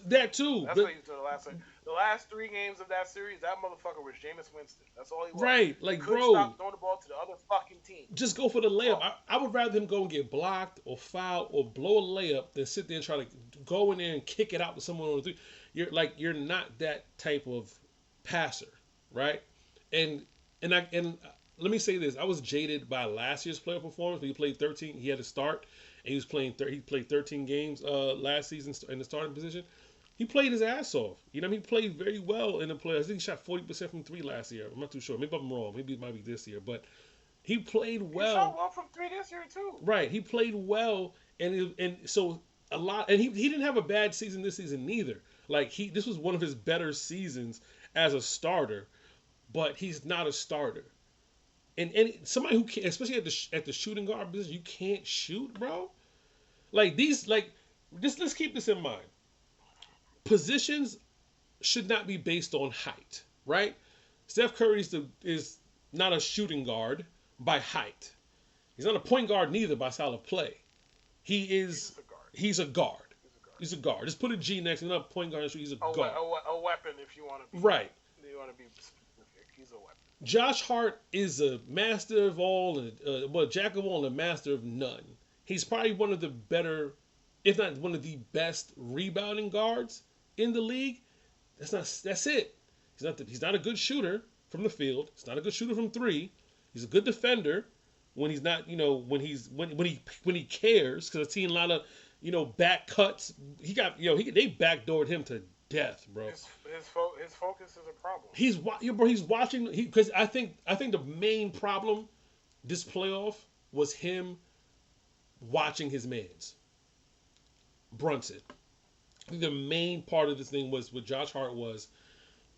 that too. That's what he was doing the last 3 games of that series. That motherfucker was Jameis Winston. That's all he was. Right, like, he couldn't bro, stop throwing the ball to the other fucking team. just go for the layup. I would rather him go and get blocked or foul or blow a layup than sit there and try to go in there and kick it out to someone on the 3. You're not that type of passer, right? And let me say this: I was jaded by last year's playoff performance. When he played 13, he had to start, and he was playing. He played 13 games last season in the starting position. He played his ass off. You know, he played very well in the playoffs. I think he shot 40% from 3 last year. I'm not too sure. Maybe I'm wrong. Maybe it might be this year, but he played well. He shot well from 3 this year too. Right, he played well, and so a lot. And he didn't have a bad season this season neither. Like this was one of his better seasons as a starter, but he's not a starter. And somebody who can, especially at the shooting guard position, you can't shoot, bro. Like let's keep this in mind. Positions should not be based on height, right? Steph Curry is not a shooting guard by height. He's not a point guard neither by style of play. He's a guard. He's a guard. Just put a G next to another point guard. He's a guard. A weapon, if you want to be. Right. You want to be specific. He's a weapon. Josh Hart is a master of all, jack of all and a master of none. He's probably one of the better, if not one of the best rebounding guards in the league. That's it. He's not a good shooter from the field. He's not a good shooter from 3. He's a good defender when he's not, when he cares, because I've seen a lot of, back cuts. They backdoored him to death, bro. His focus is a problem. He's watching, because I think the main problem this playoff was him watching his mans. Brunson. I think the main part of this thing was with Josh Hart was,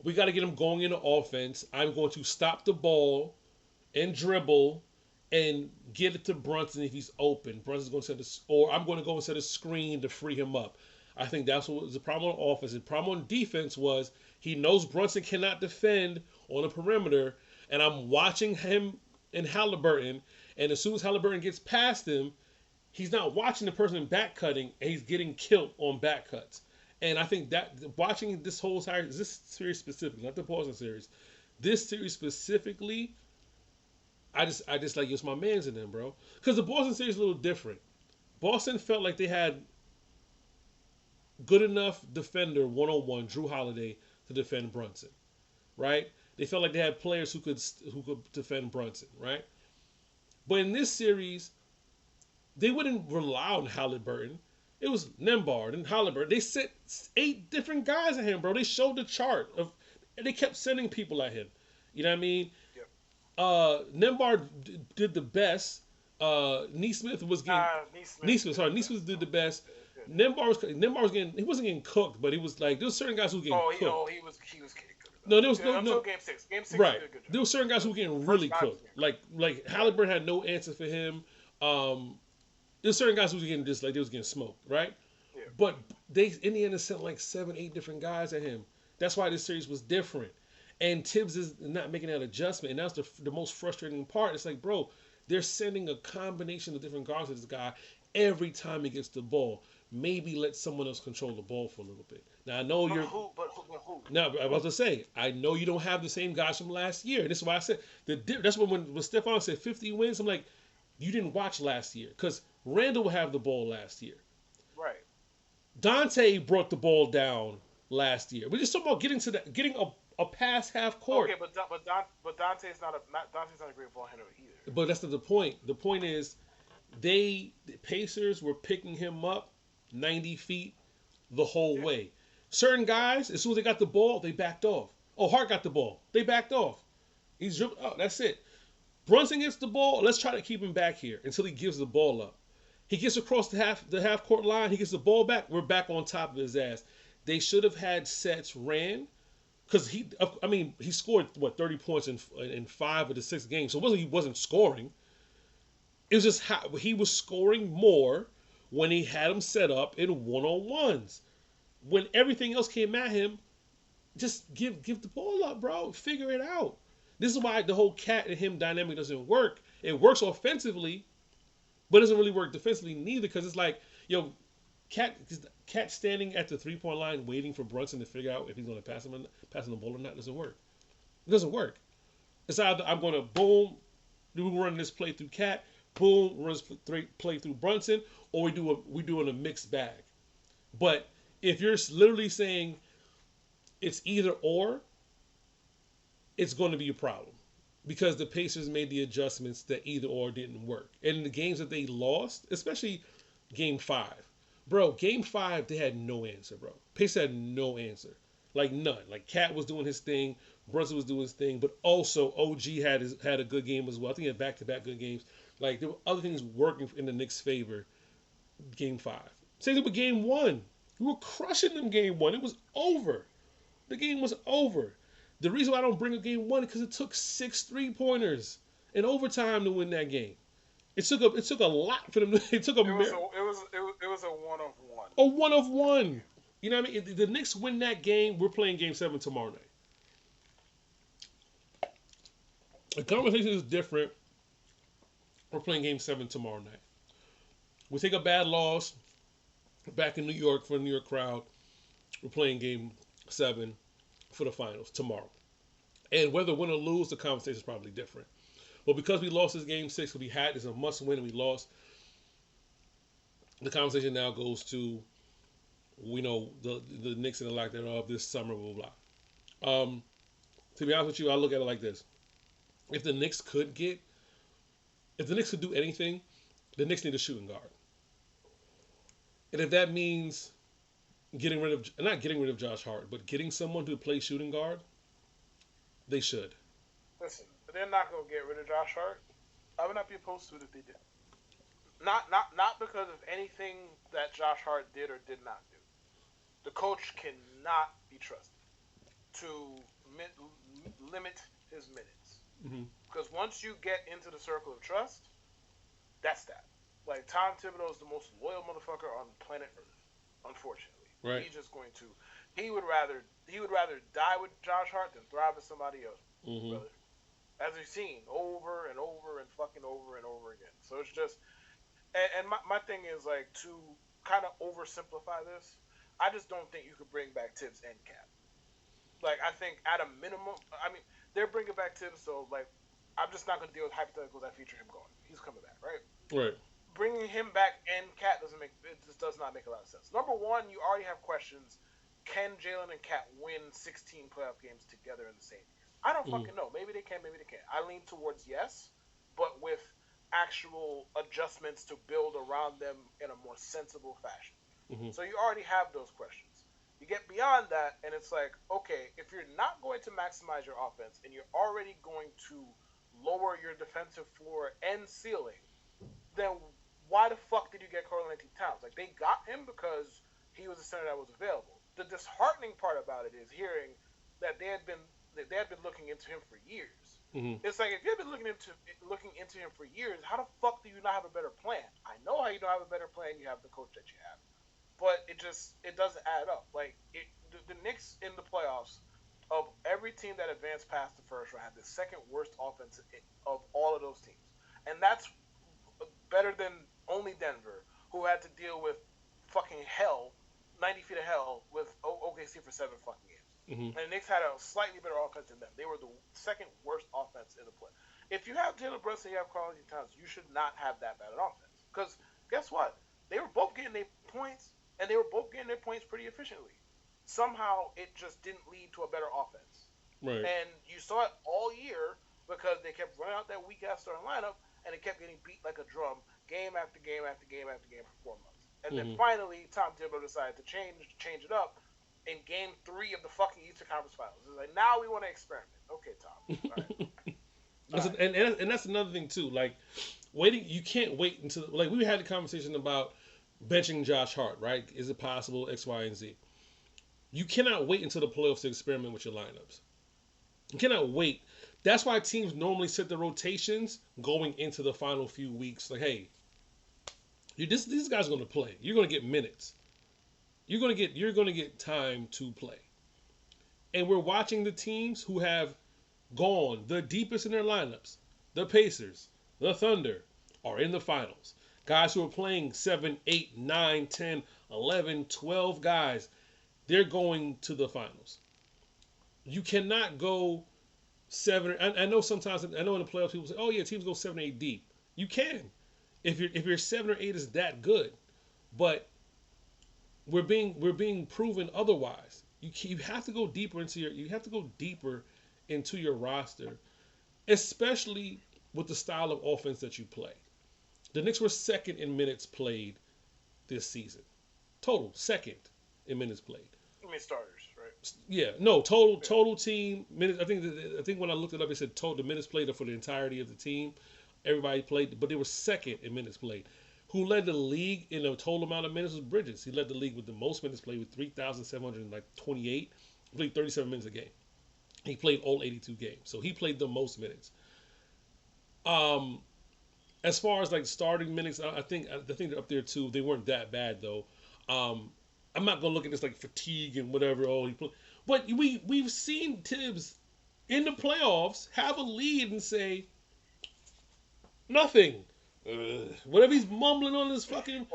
we got to get him going into offense. I'm going to stop the ball and dribble and get it to Brunson if he's open. Brunson's going to or I'm going to go and set a screen to free him up. I think that's what was the problem on offense. The problem on defense was he knows Brunson cannot defend on the perimeter, and I'm watching him and Halliburton, and as soon as Halliburton gets past him, He's not watching the person back cutting, and he's getting killed on back cuts. And I think that watching this whole series, this series specifically, not the Boston series, this series specifically, I just like it's my man's in them, bro. Because the Boston series is a little different. Boston felt like they had good enough defender 1-on-1, Drew Holiday, to defend Brunson, right? They felt like they had players who could defend Brunson, right? But in this series, they wouldn't rely on Halliburton. It was Nembhard and Halliburton. They sent 8 different guys at him, bro. They showed the chart of, and they kept sending people at him. You know what I mean? Yep. Nembhard did the best. Neesmith was getting Neesmith. Neesmith did the best. Good. Nembhard was getting, he wasn't getting cooked, but he was like, there was certain guys who were getting cooked. He was getting good. No, there was Until game six. Game six, right. He did a good job. There were certain guys who were getting really cooked. Like Halliburton had no answer for him. There's certain guys who was getting just like they was getting smoked, right? Yeah. But they Indiana sent like 7, 8 different guys at him. That's why this series was different. And Tibbs is not making that adjustment, and that's the most frustrating part. It's like, bro, they're sending a combination of different guards to this guy every time he gets the ball. Maybe let someone else control the ball for a little bit. Now I know But you're. who? Now I was about to say, I know you don't have the same guys from last year. And this is why I said that's when Stephon said 50 wins. I'm like, you didn't watch last year because Randall would have the ball last year. Right. Dante brought the ball down last year. We're just talking about getting a past half court. Okay, but Dante's not a great ball handler either. But that's not the point. The point is, the Pacers were picking him up 90 feet the whole way. Certain guys, as soon as they got the ball, they backed off. Oh, Hart got the ball. They backed off. He's dribbling. Oh, that's it. Brunson gets the ball. Let's try to keep him back here until he gives the ball up. He gets across the half court line. He gets the ball back. We're back on top of his ass. They should have had sets ran because he scored 30 points in 5 of the 6 games. So it wasn't he wasn't scoring. It was just how he was scoring more when he had him set up in 1-on-1s. When everything else came at him, just give the ball up, bro. Figure it out. This is why the whole Cat and him dynamic doesn't work. It works offensively, but it doesn't really work defensively neither. Because it's like, Cat standing at the 3-point line waiting for Brunson to figure out if he's going to pass him the ball or not doesn't work. It doesn't work. It's either I'm going to boom, we run this play through Cat, boom, run this play through Brunson, or we doing a mixed bag. But if you're literally saying it's either or, it's going to be a problem because the Pacers made the adjustments that either or didn't work. And in the games that they lost, especially Game 5, bro, Game 5 they had no answer, bro. Pacers had no answer, like none. Like Cat was doing his thing, Brunson was doing his thing, but also OG had a good game as well. I think he had back-to-back good games. Like there were other things working in the Knicks' favor. Game 5, same thing with Game 1. We were crushing them Game 1. It was over. The game was over. The reason why I don't bring up Game 1 is because it took 6 3-pointers in overtime to win that game. It took a lot for them. It took a. It was a 1-of-1. A 1-of-1. You know what I mean? If the Knicks win that game, we're playing Game 7 tomorrow night. The conversation is different. We're playing Game 7 tomorrow night. We take a bad loss back in New York for the New York crowd. We're playing Game 7 for the finals tomorrow. And whether win or lose, the conversation is probably different. But because we lost this Game 6, we had this a must win and we lost, the conversation now goes to, the Knicks and the lack thereof this summer, blah, blah, blah. To be honest with you, I look at it like this. If the Knicks could do anything, the Knicks need a shooting guard. And if that means not getting rid of Josh Hart, but getting someone to play shooting guard, they should. Listen, they're not gonna get rid of Josh Hart. I would not be opposed to it if they did. Not because of anything that Josh Hart did or did not do. The coach cannot be trusted to limit his minutes. Mm-hmm. Because once you get into the circle of trust, that's that. Like Tom Thibodeau is the most loyal motherfucker on planet Earth, unfortunately. Right. He's just going to. He would rather die with Josh Hart than thrive with somebody else, brother. As we've seen over and over and fucking over and over again. So it's just, my thing is like to kind of oversimplify this. I just don't think you could bring back Tibbs and Cat. Like I think at a minimum, I mean they're bringing back Tibbs, so like I'm just not going to deal with hypotheticals that feature him going. He's coming back, right? Right. Bringing him back and Cat doesn't make it just does not make a lot of sense. Number one, you already have questions. Can Jalen and Cat win 16 playoff games together in the same year? I don't Mm-hmm. fucking know. Maybe they can, maybe they can't. I lean towards yes, but with actual adjustments to build around them in a more sensible fashion. Mm-hmm. So you already have those questions. You get beyond that, and it's like, okay, if you're not going to maximize your offense and you're already going to lower your defensive floor and ceiling, then why the fuck did you get Karl-Anthony Towns? Like they got him because he was a center that was available. The disheartening part about it is hearing that they had been looking into him for years. Mm-hmm. It's like if you've been looking into him for years, how the fuck do you not have a better plan? I know how you don't have a better plan. You have the coach that you have, but it doesn't add up. Like the Knicks in the playoffs of every team that advanced past the first round had the second worst offense of all of those teams, and that's better than only Denver, who had to deal with fucking hell, 90 feet of hell with OKC for 7 fucking games. Mm-hmm. And the Knicks had a slightly better offense than them. They were the second worst offense in the play. If you have Jalen Brunson, you have Karl-Anthony Towns, you should not have that bad an offense. Because guess what? They were both getting their points, and they were both getting their points pretty efficiently. Somehow, it just didn't lead to a better offense. Right. And you saw it all year because they kept running out that weak ass starting lineup and it kept getting beat like a drum game after game after game after game for 4 months. And then finally, Tom Thibodeau decided to change it up in game 3 of the fucking Eastern Conference Finals. It's like, now we want to experiment. Okay, Tom. All right. And that's another thing too. Like waiting, you can't wait until like we had a conversation about benching Josh Hart, right? Is it possible X, Y, and Z? You cannot wait until the playoffs to experiment with your lineups. You cannot wait. That's why teams normally set the rotations going into the final few weeks. Like, hey, these guys are going to play. You're going to get minutes. You're going to get time to play. And we're watching the teams who have gone the deepest in their lineups. The Pacers, the Thunder are in the finals. Guys who are playing 7, 8, 9, 10, 11, 12 guys, they're going to the finals. You cannot go 7. I know sometimes in the playoffs people say, "Oh yeah, teams go 7 or 8 deep." You can, if your 7 or 8 is that good, but we're being proven otherwise. You have to go deeper into your roster, especially with the style of offense that you play. The Knicks were second in minutes played this season, total second in minutes played. I mean starters, right? Yeah, no, total team minutes. I think when I looked it up, it said total the minutes played for the entirety of the team. Everybody played, but they were second in minutes played. Who led the league in a total amount of minutes was Bridges. He led the league with the most minutes played with 3,728. He played 37 minutes a game. He played all 82 games, so he played the most minutes. As far as like starting minutes, I think they're up there too. They weren't that bad though. I'm not gonna look at this like fatigue and whatever. But we've seen Tibbs in the playoffs have a lead and say nothing. Whatever he's mumbling on his fucking.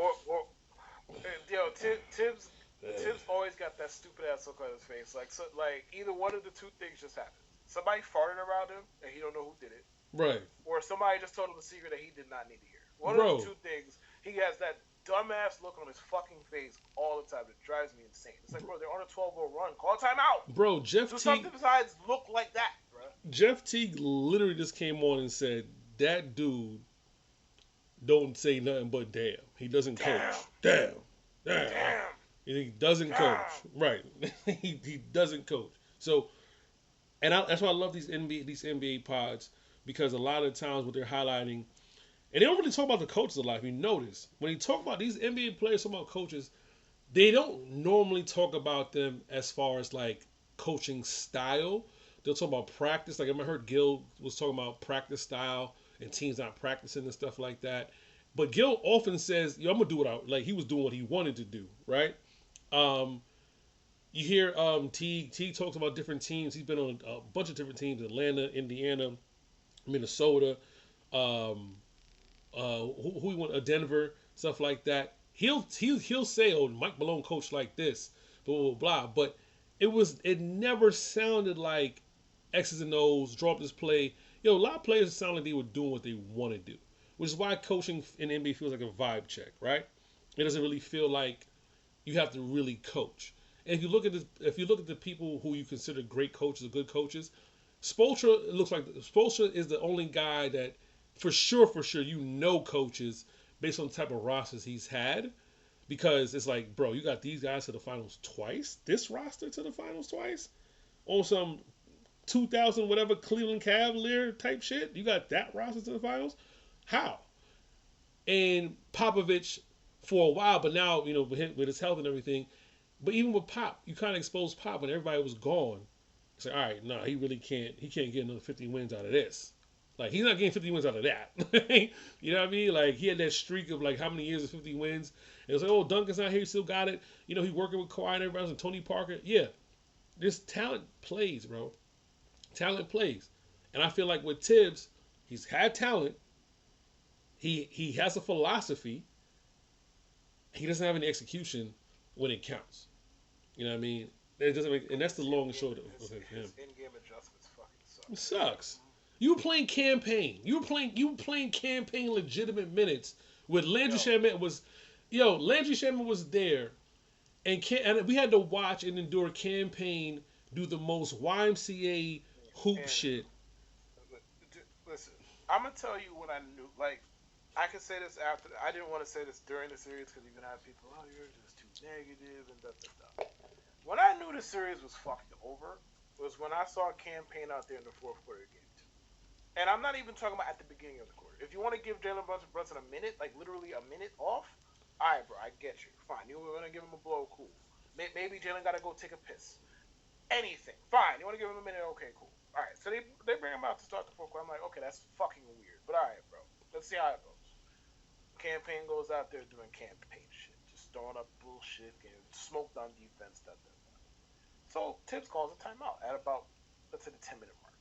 Tibbs always got that stupid ass look on his face. Like either one of the two things just happened. Somebody farted around him and he don't know who did it. Right. Or somebody just told him a secret that he did not need to hear. One Bro. of the two things. He has that dumbass look on his fucking face all the time. It drives me insane. It's like, bro, they're on a 12-0 run. Call timeout. Bro, Do something besides look like that, bro. Jeff Teague literally just came on and said, that dude don't say nothing but damn. He doesn't coach. Damn. He doesn't coach. Right. he doesn't coach. So, and that's why I love these NBA pods, because a lot of times what they're highlighting, and they don't really talk about the coaches a lot. If you notice, when you talk about these NBA players, talk about coaches, they don't normally talk about them as far as like coaching style. They'll talk about practice. Like I heard Gil was talking about practice style and teams not practicing and stuff like that. But Gil often says, "Yo, I'm gonna do what I like." He was doing what he wanted to do, right? You hear Teague talks about different teams. He's been on a bunch of different teams: Atlanta, Indiana, Minnesota. who he went, Denver, stuff like that. He'll say, "Oh, Mike Malone coached like this," blah blah blah. But it never sounded like X's and O's, draw up this play. A lot of players sound like they were doing what they want to do, which is why coaching in the NBA feels like a vibe check, right? It doesn't really feel like you have to really coach. And if you look at the people who you consider great coaches or good coaches, Spoelstra looks like Spoelstra is the only guy that for sure coaches based on the type of rosters he's had, because it's like, bro, you got these guys to the finals twice, this roster to the finals twice on some 2000 whatever Cleveland Cavalier type shit. You got that roster to the finals. How? And Popovich for a while, but now with his health and everything. But even with Pop, you kind of exposed Pop when everybody was gone. It's like, all right, no, he really can't. He can't get another 50 wins out of this. Like, he's not getting 50 wins out of that. You know what I mean? Like, he had that streak of like how many years of 50 wins. And it was like, oh, Duncan's not here, he still got it. He's working with Kawhi and everybody else and Tony Parker. Yeah, this talent plays, bro. Talent plays. And I feel like with Tibbs, he's had talent. He has a philosophy. He doesn't have any execution when it counts. You know what I mean? It doesn't make, and that's the long and short of him. His in-game adjustments fucking suck. It sucks. You were playing campaign. You were playing campaign legitimate minutes with Landry Shamet Landry Shamet was there, and we had to watch and endure campaign do the most YMCA hoop shit. Listen, I'm gonna tell you what I knew. Like, I can say this after. I didn't want to say this during the series because you're gonna have people, oh, you're just too negative and da da da. When I knew the series was fucking over was when I saw a campaign out there in the fourth quarter of game two. And I'm not even talking about at the beginning of the quarter. If you want to give Jalen Brunson a minute, like literally a minute off, all right, bro, I get you. Fine. You were going to give him a blow, cool. Maybe Jalen got to go take a piss. Anything. Fine. You want to give him a minute? Okay, cool. All right. So they bring him out to start the fourth quarter. I'm like, okay, that's fucking weird. But all right, bro. Let's see how it goes. Campaign goes out there doing campaign shit. Just throwing up bullshit, getting smoked on defense, da, da, da. So Tibbs calls a timeout at about, let's say, the 10-minute mark.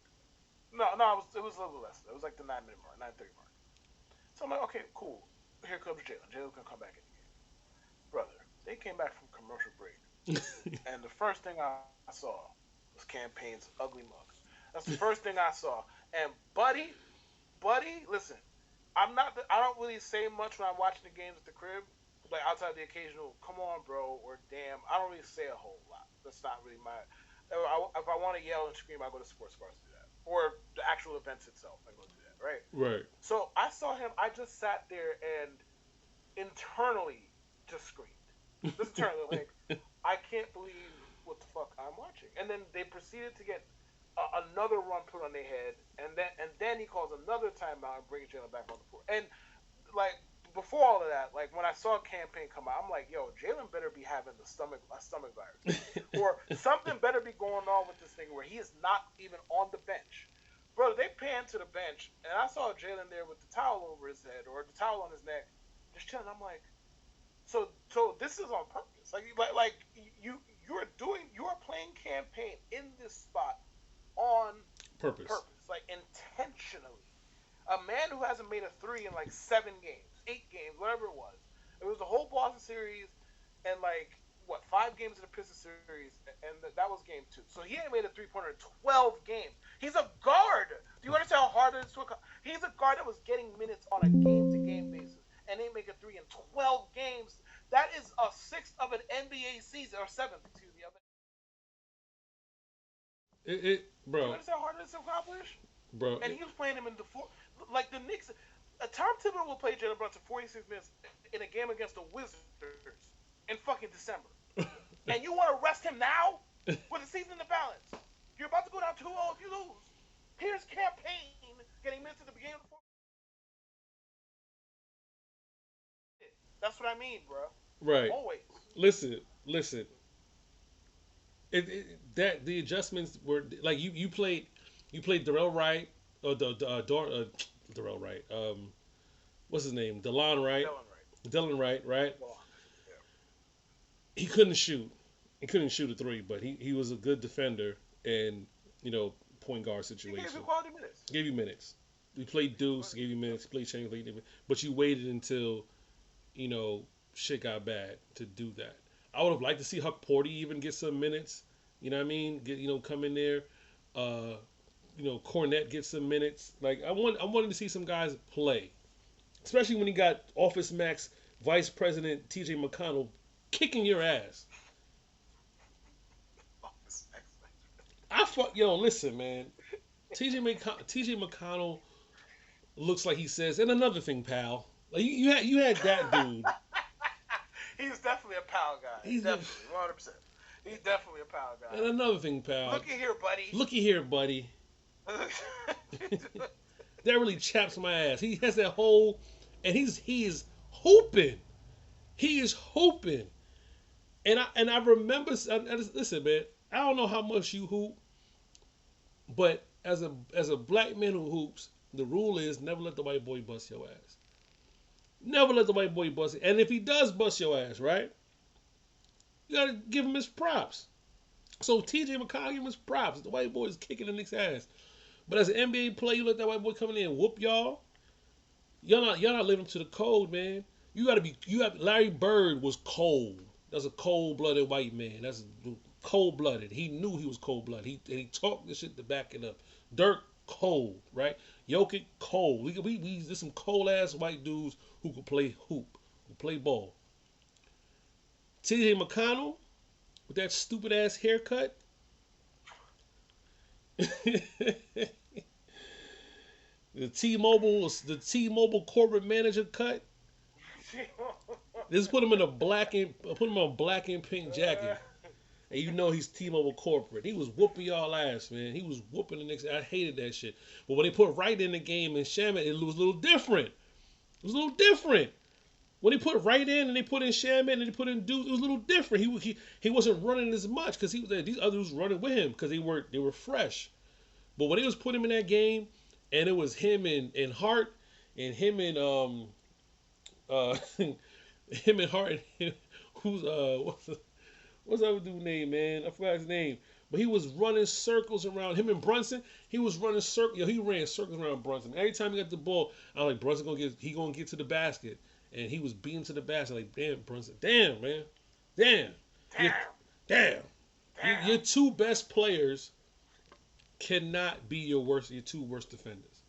No, it was a little less. It was like the 9-minute mark, 9:30 mark. So I'm like, okay, cool. Here comes Jalen. Jalen can come back in the game. Brother, they came back from commercial break. And the first thing I saw was campaign's ugly mug. That's the first thing I saw. And buddy, listen, I don't really say much when I'm watching the games at the crib. Like outside the occasional, come on, bro, or damn. I don't really say a whole lot. That's not really my. If I want to yell and scream, I go to sports bars to do that, or the actual events itself. I go do that, right? Right. So I saw him. I just sat there and internally just screamed. Just internally, like, I can't believe what the fuck I'm watching. And then they proceeded to get another run put on their head, and then he calls another timeout and brings Jalen back on the floor. And like before all of that, like when I saw campaign come out, I'm like, yo, Jalen better be having a stomach virus, or something better be going on with this thing where he is not even on the bench. Bro, they panned to the bench, and I saw Jalen there with the towel over his head or the towel on his neck, just chilling. I'm like, so this is on purpose. Like you are playing campaign in this spot on Purpose. like intentionally. A man who hasn't made a three in like 7 games, 8 games, whatever it was. It was the whole Boston series, and like what 5 games of the Pistons series, and that was game 2. So he ain't made a 3-pointer in 12 games. He's a guard. Do you understand how hard it is to? He's a guard that was getting minutes on a game-to-game basis, and they make a 3 in 12 games. That is a sixth of an NBA season, or seventh, excuse me. Do you Bro, understand how hard it is to accomplish? bro. And he was playing him in the four, like the Knicks. Tom Thibodeau will play Jalen Brunson 46 minutes in a game against the Wizards in fucking December. And you want to rest him now with the season in the balance? You're about to go down 2-0 if you lose. Here's campaign getting minutes at the beginning of the fourth. That's what I mean, bro. Right. Always. Listen. That the adjustments were like you played Darrell Wright or Darrell Wright. What's his name? Delon Wright. Dylan Wright, right? Well, yeah. He couldn't shoot. He couldn't shoot a three, but he was a good defender and point guard He situation. gave you quality minutes. Gave you minutes. We played Deuce, gave you minutes. Played Chang, gave you minutes. But you waited until you know shit got bad to do that. I would have liked to see Huck Porty even get some minutes. You know what I mean? Get come in there. Uh, Cornette get some minutes. Like I wanted to see some guys play, especially when he got Office Max Vice President T.J. McConnell kicking your ass. Listen, man. T.J. McConnell looks like he says, and another thing, pal. Like you had that dude. He's definitely a pal guy. He's definitely 100%. He's definitely a pal guy. And another thing, pal. Looky here, buddy. Looky here, buddy. That really chaps my ass. He has that whole, and he is hooping. He is hooping. And I remember. Listen, man. I don't know how much you hoop, but as a black man who hoops, the rule is never let the white boy bust your ass. Never let the white boy bust it. And if he does bust your ass, right, you gotta give him his props. So T.J. McConnell, give him his props. The white boy is kicking the Knicks' ass. But as an NBA player, you let that white boy come in there and whoop y'all. Y'all not living up to the code, man. Larry Bird was cold. That's a cold-blooded white man. That's cold-blooded. He knew he was cold-blooded. He talked this shit to back it up. Dirk, cold, right? Jokic, cold. There's some cold-ass white dudes who could play hoop, who play ball. T.J. McConnell, with that stupid-ass haircut. The T-Mobile corporate manager cut. Just put him in a black and pink jacket, and you know he's T-Mobile corporate. He was whooping y'all ass, man. He was whooping the Knicks. I hated that shit. But when they put Wright in the game and Shaman, it was a little different. It was a little different. When they put Wright in and they put in Shaman and they put in Duke, it was a little different. He wasn't running as much because these others running with him because they were fresh. But when they was putting him in that game, and it was him and Hart and him and him and Hart and who's what's that dude's name, man? I forgot his name. But he was running circles around him and Brunson. He was running circles. He ran circles around Brunson. Every time he got the ball, I was like, Brunson gonna get to the basket, and he was beating to the basket. Like, damn, Brunson, damn, man, damn, damn. Your two best players cannot be your two worst defenders.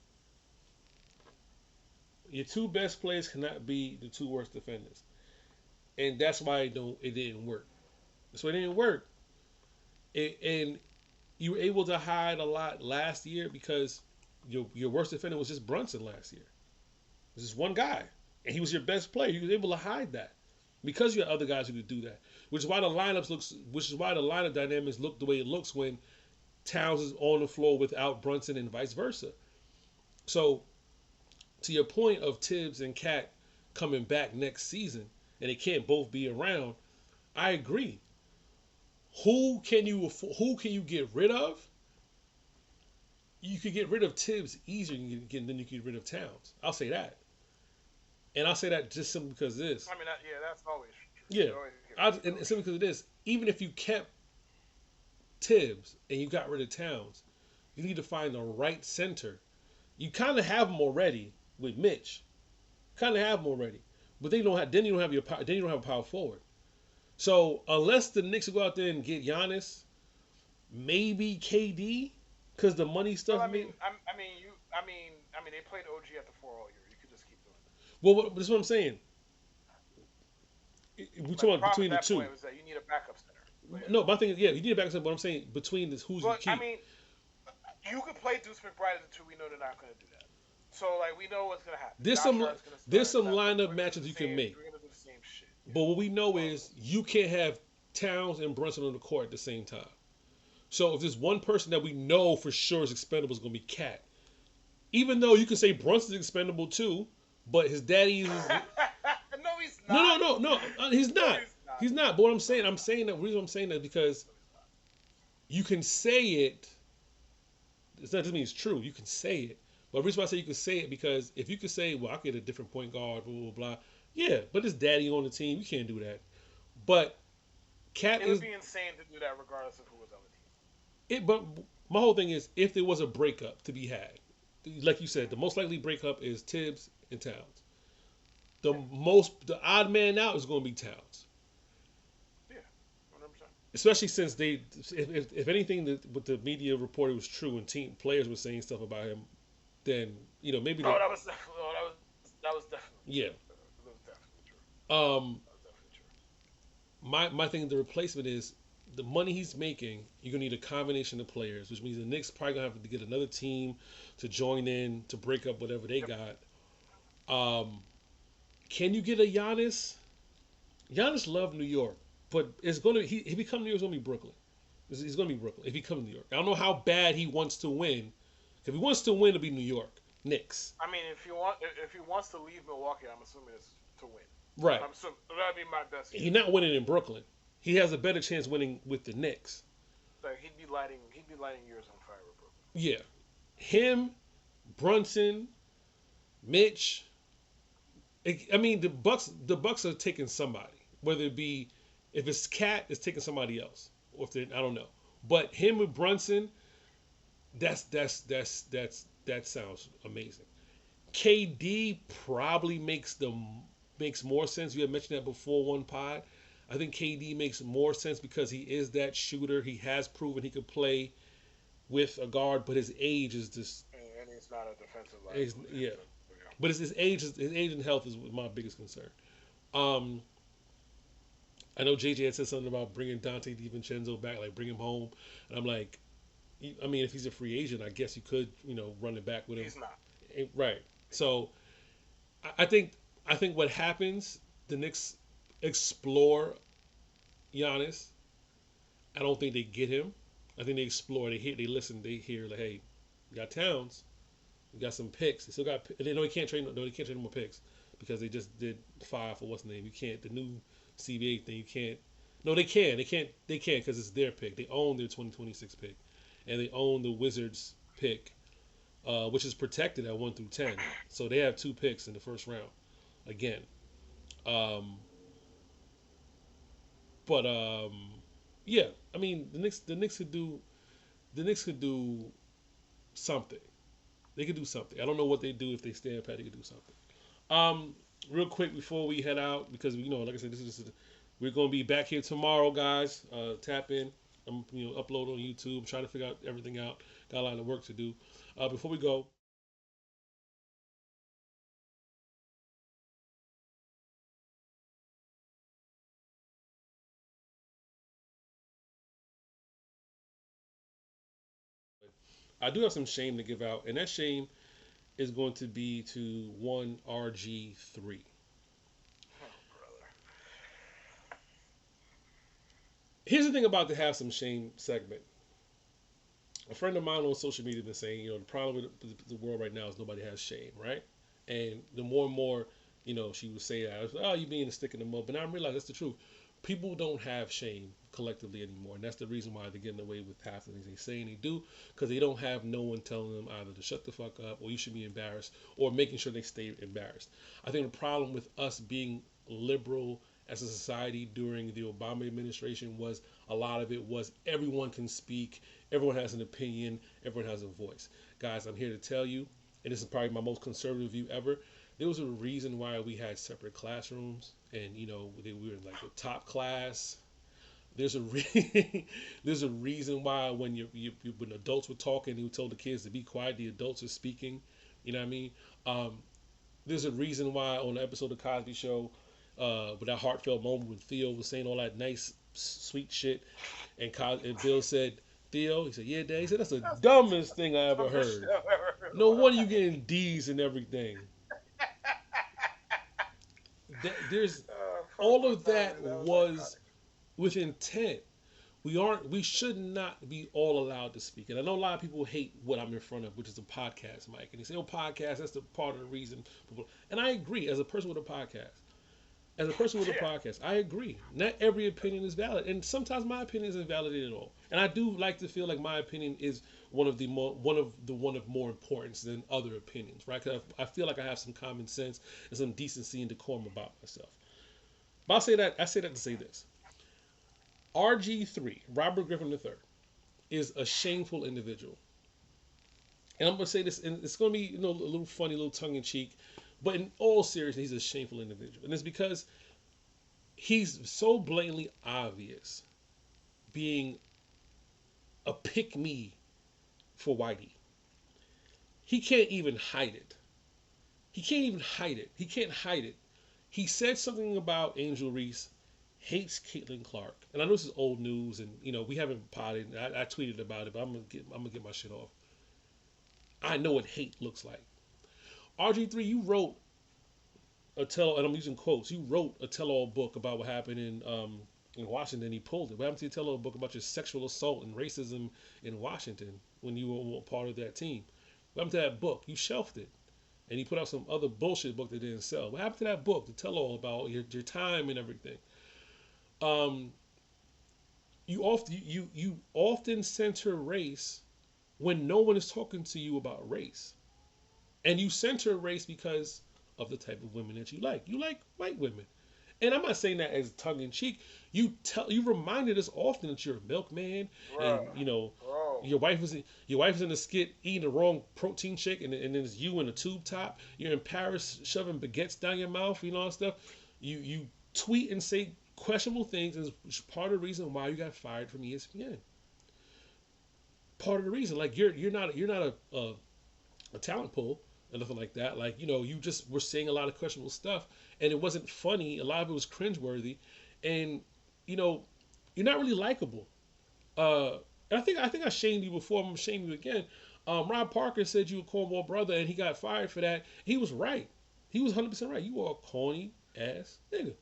Your two best players cannot be the two worst defenders, and that's why it didn't work. That's why it didn't work. And you were able to hide a lot last year because your worst defender was just Brunson last year. It was just one guy, and he was your best player. You were able to hide that because you had other guys who could do that. Which is why the lineup dynamics look the way it looks when Towns is on the floor without Brunson and vice versa. So, to your point of Tibbs and Cat coming back next season, and they can't both be around, I agree. Who can you get rid of? You could get rid of Tibbs easier than you can get rid of Towns. I'll say that, and I'll say that just simply because of this. I mean, that's always true. Yeah, and simply because of this. Even if you kept Tibbs and you got rid of Towns, you need to find the right center. You kind of have them already with Mitch. Kind of have them already, but then you don't have a power forward. So unless the Knicks will go out there and get Giannis, maybe KD, because the money stuff. Well, I mean, they played OG at the 4 all year. You could just keep doing that. Well, that's what I'm saying. We're talking about between the two. Was that you need a backup center. No, my thing is, you need a backup center. But I'm saying between this, who's you keep. I mean, you could play Deuce McBride at the 2. We know they're not going to do that. So like we know what's going to happen. There's some lineup matches you can make. We're going to do the same shit. But what we know is you can't have Towns and Brunson on the court at the same time. So if there's one person that we know for sure is expendable, is going to be Cat. Even though you can say Brunson's expendable too, but his daddy is. No, he's not. No, he's not. He's not. But what I'm saying that the reason I'm saying that is because you can say it. It's not just mean it's true. You can say it. But the reason why I say you can say it because if you could say, well, I get a different point guard, blah blah blah. Yeah, but his daddy on the team. You can't do that. But Cat it would be insane to do that regardless of who was on the team. But my whole thing is if there was a breakup to be had, like you said, the most likely breakup is Tibbs and Towns. Yeah, The odd man out is going to be Towns, yeah, 100%. especially since if anything that what the media reported was true and team players were saying stuff about him, then maybe Oh, the that was definitely yeah. true. That was definitely true. Um, That was definitely true. my thing, the replacement is the money he's making. You're gonna need a combination of players, which means the Knicks probably gonna have to get another team to join in to break up whatever they Yep. got. Um, can you get a Giannis? Giannis loved New York, but it's gonna if he comes to New York, it's gonna be Brooklyn. He's gonna be Brooklyn if he comes to New York. I don't know how bad he wants to win. If he wants to win, it'll be New York Knicks. I mean, if he wants to leave Milwaukee, I'm assuming it's to win. Right. I'm assuming that'd be my best He's guess. not winning in Brooklyn. He has a better chance winning with the Knicks. Like he'd be lighting years on fire with Brooklyn. Yeah. Him, Brunson, Mitch. I mean, the Bucks are taking somebody. Whether it be if it's Cat, it's taking somebody else. Or if they, I don't know. But him with Brunson, that sounds amazing. KD probably makes more sense. You had mentioned that before one pod. I think KD makes more sense because he is that shooter. He has proven he could play with a guard, but his age is just And he's not a defensive liability. yeah. So, yeah. But his age and health is my biggest concern. Um, I know JJ had said something about bringing Dante DiVincenzo back, like bring him home, and I'm like, I mean, if he's a free agent, I guess you could run it back with him, He's not. right? So I think what happens, the Knicks explore Giannis. I don't think they get him. I think they explore. They listen. They hear like, hey, we got Towns. We got some picks. They still got. They know they can't trade. No, they can't trade no more picks because they just did 5 for what's the name. You can't. The new CBA thing. You can't. No, they can. They can't. They can't because it's their pick. They own their 2026 pick, and they own the Wizards pick, which is protected at 1 through 10. So they have 2 picks in the first round again. Um, but yeah. I mean, the Knicks could do something. They could do something. I don't know what they do if they stand pat. They could do something. Um, Real quick before we head out, because like I said, we're gonna be back here tomorrow, guys. Tap in. I'm upload on YouTube. I'm trying to figure out everything out. Got a lot of work to do. Before we go, I do have some shame to give out, and that shame is going to be to one RG3. Oh, brother. Here's the thing about the have some shame segment. A friend of mine on social media has been saying, the problem with the world right now is nobody has shame, right? And the more and more, she would say that, I was like, oh, you being a stick in the mud. But now I realize that's the truth. People don't have shame collectively anymore, and that's the reason why they're getting away with half the things they say and they do, because they don't have no one telling them either to shut the fuck up or you should be embarrassed or making sure they stay embarrassed. I think the problem with us being liberal as a society during the Obama administration was a lot of it was everyone can speak, everyone has an opinion, everyone has a voice. Guys, I'm here to tell you, and this is probably my most conservative view ever. There was a reason why we had separate classrooms, and we were in like the top class. There's a there's a reason why when adults were talking, they told the kids to be quiet. The adults are speaking. You know what I mean? Um, there's a reason why on the episode of Cosby Show, with that heartfelt moment when Theo was saying all that nice, sweet shit, and Bill said, Theo, he said, yeah, Dad. He said, that's the dumbest thing I ever Dumbest shit heard. I've ever heard in No my wonder you life. getting D's and everything. There's Fuck all my of that family. That was was iconic. with intent. We should not be all allowed to speak. And I know a lot of people hate what I'm in front of, which is a podcast mic. And they say, oh, podcast, that's the part of the reason. And I agree as a person with a podcast. As a person with a Yeah. podcast, I agree. Not every opinion is valid, and sometimes my opinion isn't validated at all. And I do like to feel like my opinion is one of more importance than other opinions, right? Because I feel like I have some common sense and some decency and decorum about myself. But I say that to say this: RG3, Robert Griffin III, is a shameful individual. And I'm gonna say this, and it's gonna be a little funny, a little tongue in cheek, but in all seriousness, he's a shameful individual, and it's because he's so blatantly obvious being a pick me for Whitey. He can't even hide it. He can't even hide it. He can't hide it. He said something about Angel Reese hates Caitlin Clark, and I know this is old news, and we haven't potted. I tweeted about it, but I'm gonna get my shit off. I know what hate looks like. RG3, you wrote and I'm using quotes. You wrote a tell-all book about what happened in Washington. He pulled it. What happened to your tell-all book about your sexual assault and racism in Washington when you were part of that team? What happened to that book? You shelved it, and he put out some other bullshit book that didn't sell. What happened to that book, the tell-all about your time and everything? Um, you often center race when no one is talking to you about race, and you center race because of the type of women that you like. You like white women. And I'm not saying that as tongue in cheek. You reminded us often that you're a milkman, and Bruh, bro. your wife is in the skit eating the wrong protein shake, and then it's you in a tube top. You're in Paris shoving baguettes down your mouth, all that stuff. You tweet and say questionable things, and it's part of the reason why you got fired from ESPN. Part of the reason, like you're not a talent pool or nothing like that. Like, you just were saying a lot of questionable stuff, and it wasn't funny. A lot of it was cringeworthy, and you know, you're not really likable. And I think I shamed you before. I'm gonna shame you again. Rob Parker said you a cornball brother, and he got fired for that. He was right. He was 100% right. You are a corny ass nigga,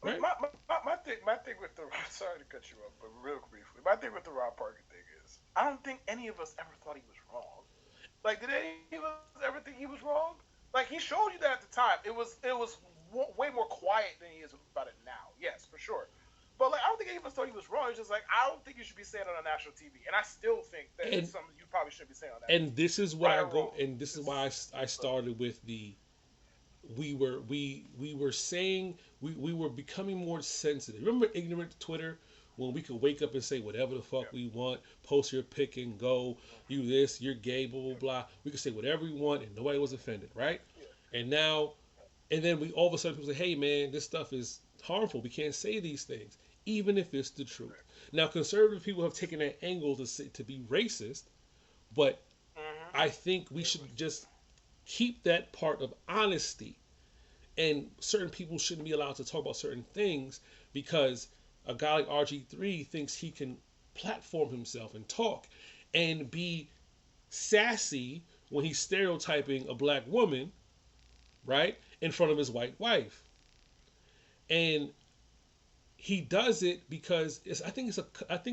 right? My thing with the sorry to cut you off, but real briefly, my thing with the Rob Parker thing is I don't think any of us ever thought he was wrong. Like, did any of us ever think he was wrong? Like, he showed you that at the time. It was way more quiet than he is about it now. Yes, for sure. But like, I don't think any of us thought he was wrong. It's just like I don't think you should be saying it on national TV, and I still think that And it's something you probably shouldn't be saying on national and TV. this is what Right I or go, wrong. and this is why I So started with the we were saying we were becoming more sensitive. Remember ignorant Twitter when we could wake up and say whatever the fuck yeah, we want, post your pick and go, you this, you're gay, blah blah yeah, blah. We could say whatever we want and nobody was offended, right? yeah, And now, and then we all of a sudden people say, hey man, this stuff is harmful. We can't say these things, even if it's the truth. right. Now, conservative people have taken that angle to be racist, but Mm-hmm. I think we It should was, just keep that part of honesty, and certain people shouldn't be allowed to talk about certain things because a guy like RG3 thinks he can platform himself and talk and be sassy when he's stereotyping a black woman, right, in front of his white wife. And he does it because I think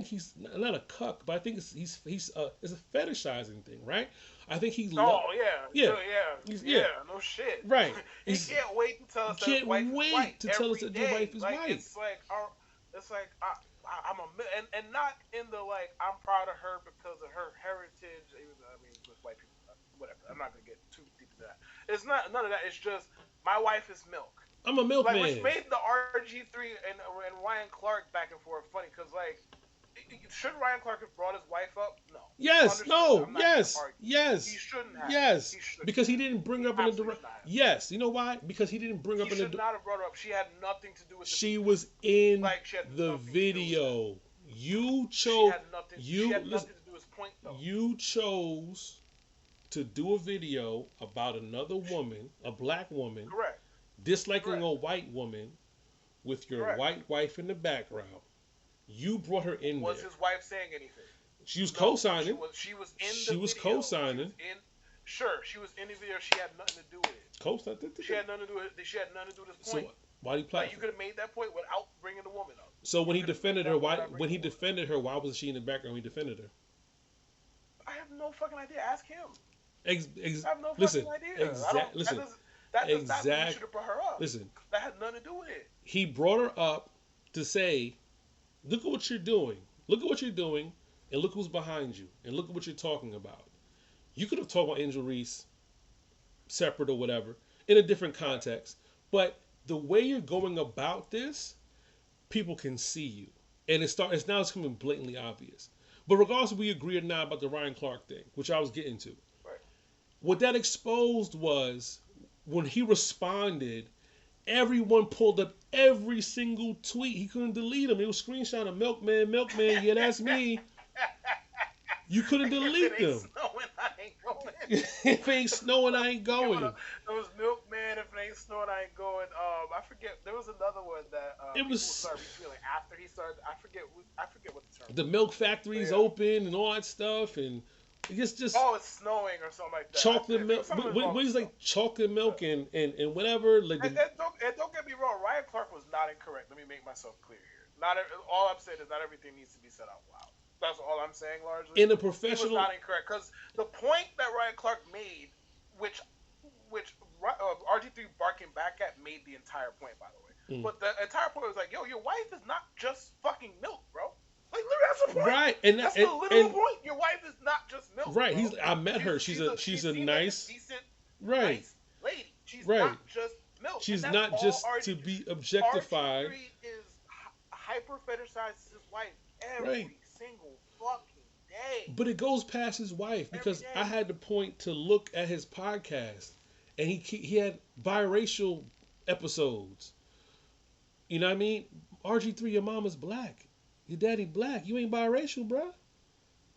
he's not a cuck, but I think it's a fetishizing thing, right? I think he oh love yeah, yeah, yeah, yeah, no shit. right. He He's can't wait to tell us that his can't wife is white wait to tell us every that your wife day. is Like white. it's like I'm and not in the like I'm proud of her because of her heritage. Even though, I mean, with white people, whatever. I'm not gonna get too deep into that. It's not none of that. It's just my wife is milk. I'm a Like, which milkman. made the RG3 and Ryan Clark back and forth funny because like should Ryan Clark have brought his wife up? No. Yes, Understood. no, I'm not gonna yes, argue. He yes, shouldn't have. yes. He shouldn't Because he have. didn't bring He up in the absolutely direct. should not have. Yes, you know why? Because he didn't bring He up in the. should not have brought her up. She had nothing to do with the She beef. was in Like she had the nothing to do with that. video. You She chose. had nothing. She You had listen. nothing to do with his point though. You chose to do a video about another woman, a black woman, Correct. disliking a Correct. white woman with your Correct. white wife in the background. You brought her in Was there. his wife saying anything? She was No. She co-signing. was. She was in She the was video. She co-signing. was in. Sure, she was in the video. She had nothing to do with it. Co-signing. She had nothing to do with it. She had nothing to do with his point. So why did he Like you platform? could have made that point without bringing the woman up. So when You he could have made defended her, that point why? without When bringing he the woman up. defended her, why wasn't she in the background when he defended her? I have no fucking idea. Ask him. Ex, ex, I have no listen, fucking idea. I don't. listen, That does not mean you exact. should have brought her up. Listen, That had nothing to do with it. he brought her up to say, "Look at what you're doing. Look at what you're doing, and look who's behind you, and look at what you're talking about." You could have talked about Angel Reese separate or whatever in a different Right. context, but the way you're going about this, people can see you, and it's now it's becoming blatantly obvious. But regardless if we agree or not about the Ryan Clark thing, which I was getting to, Right. What that exposed was when he responded, everyone pulled up every single tweet. He couldn't delete them. It was screenshot of Milkman, yeah, that's me. You couldn't If it delete ain't them. snowing, I ain't going. If it ain't snowing, I ain't Give it going. a, those milkman. If it ain't snowing, I ain't going. I forget. There was another one that It people was started retweeting after he started. I forget what the term the was. milk But factories yeah. open and all that stuff, and just Oh, it's snowing or something like that. chocolate I think milk. something What involving he's snow. like chocolate Yeah. milk and whatever. Like the And don't get me wrong, Ryan Clark was not incorrect. Let me make myself clear here. All I'm saying is not everything needs to be said out loud. That's all I'm saying largely. in a He was professional. not incorrect because the point that Ryan Clark made, which RG3 barking back at, made the entire point, by the way. Mm. But the entire point was like, yo, your wife is not just fucking milk, bro. Like, literally, that's the point. Right, and That's the literal point. Your wife is not just milk, right. bro. I met her. She's a She seems like a nice. decent, Right, nice lady. She's right. not just milk, and She's that's not all just to RG3. be objectified. RG3 is hyper fetishizes his wife Right. every single fucking day. But it goes past his wife Every because I day. had the point to look at his podcast, and he had biracial episodes. You know what I mean? RG3, your mama's black, your daddy black. You ain't biracial, bruh.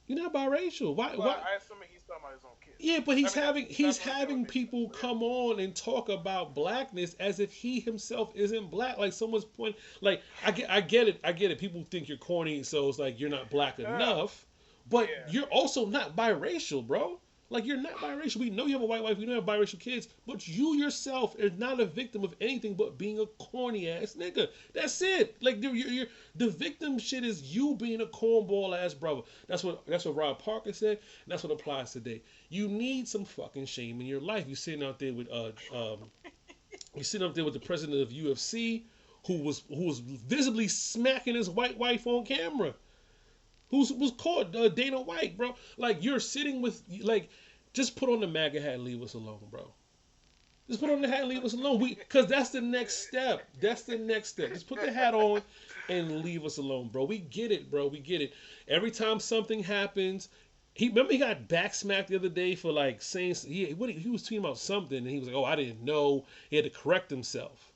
You're not biracial. Why? Well, Why? I assume he's talking about his own kids. Yeah, but I mean, he's that's what having it makes sense. people But come on and talk about blackness as if he himself isn't black. Like someone's point. Like I get it. I get it. People think you're corny, so it's like you're not black yeah. enough. But Yeah. you're also not biracial, bro. Like you're not biracial. We know you have a white wife. We know you have biracial kids. But you yourself are not a victim of anything but being a corny ass nigga. That's it. Like you're the victim shit is you being a cornball ass brother. That's what Rob Parker said. And that's what applies today. You need some fucking shame in your life. You sitting out there with you sitting up there with the president of UFC, who was visibly smacking his white wife on camera. Who was caught Dana White, bro. Like you're sitting with like, just put on the MAGA hat and leave us alone, bro. Just put on the hat and leave us alone. Because that's the next step. That's the next step. Just put the hat on and leave us alone, bro. We get it, bro. We get it. Every time something happens, remember he got backsmacked the other day for like saying he was tweeting about something and he was like, oh, I didn't know. He had to correct himself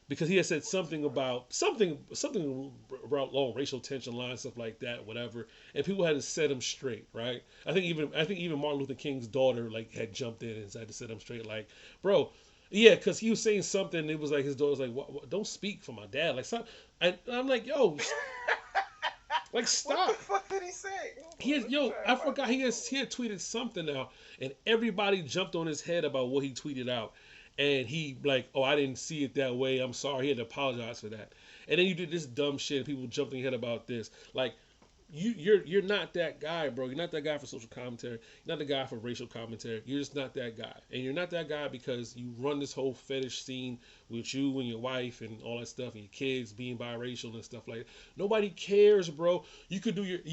because he had said something about something along racial tension lines, stuff like that, whatever. And people had to set him straight, right? I think even Martin Luther King's daughter like had jumped in and had to set him straight, like, bro, yeah, because he was saying something. It was like his daughter was like, what, don't speak for my dad, like something. And I'm like, yo, like What the stop. fuck did he say? I forgot he had tweeted something out, and everybody jumped on his head about what he tweeted out, and he like, oh, I didn't see it that way. I'm sorry. He had to apologize for that. And then you did this dumb shit, and people jumped on your head about this. Like, you're not that guy, bro. You're not that guy for social commentary. You're not the guy for racial commentary. You're just not that guy. And you're not that guy because you run this whole fetish scene with you and your wife and all that stuff and your kids being biracial and stuff like that. Nobody cares, bro. You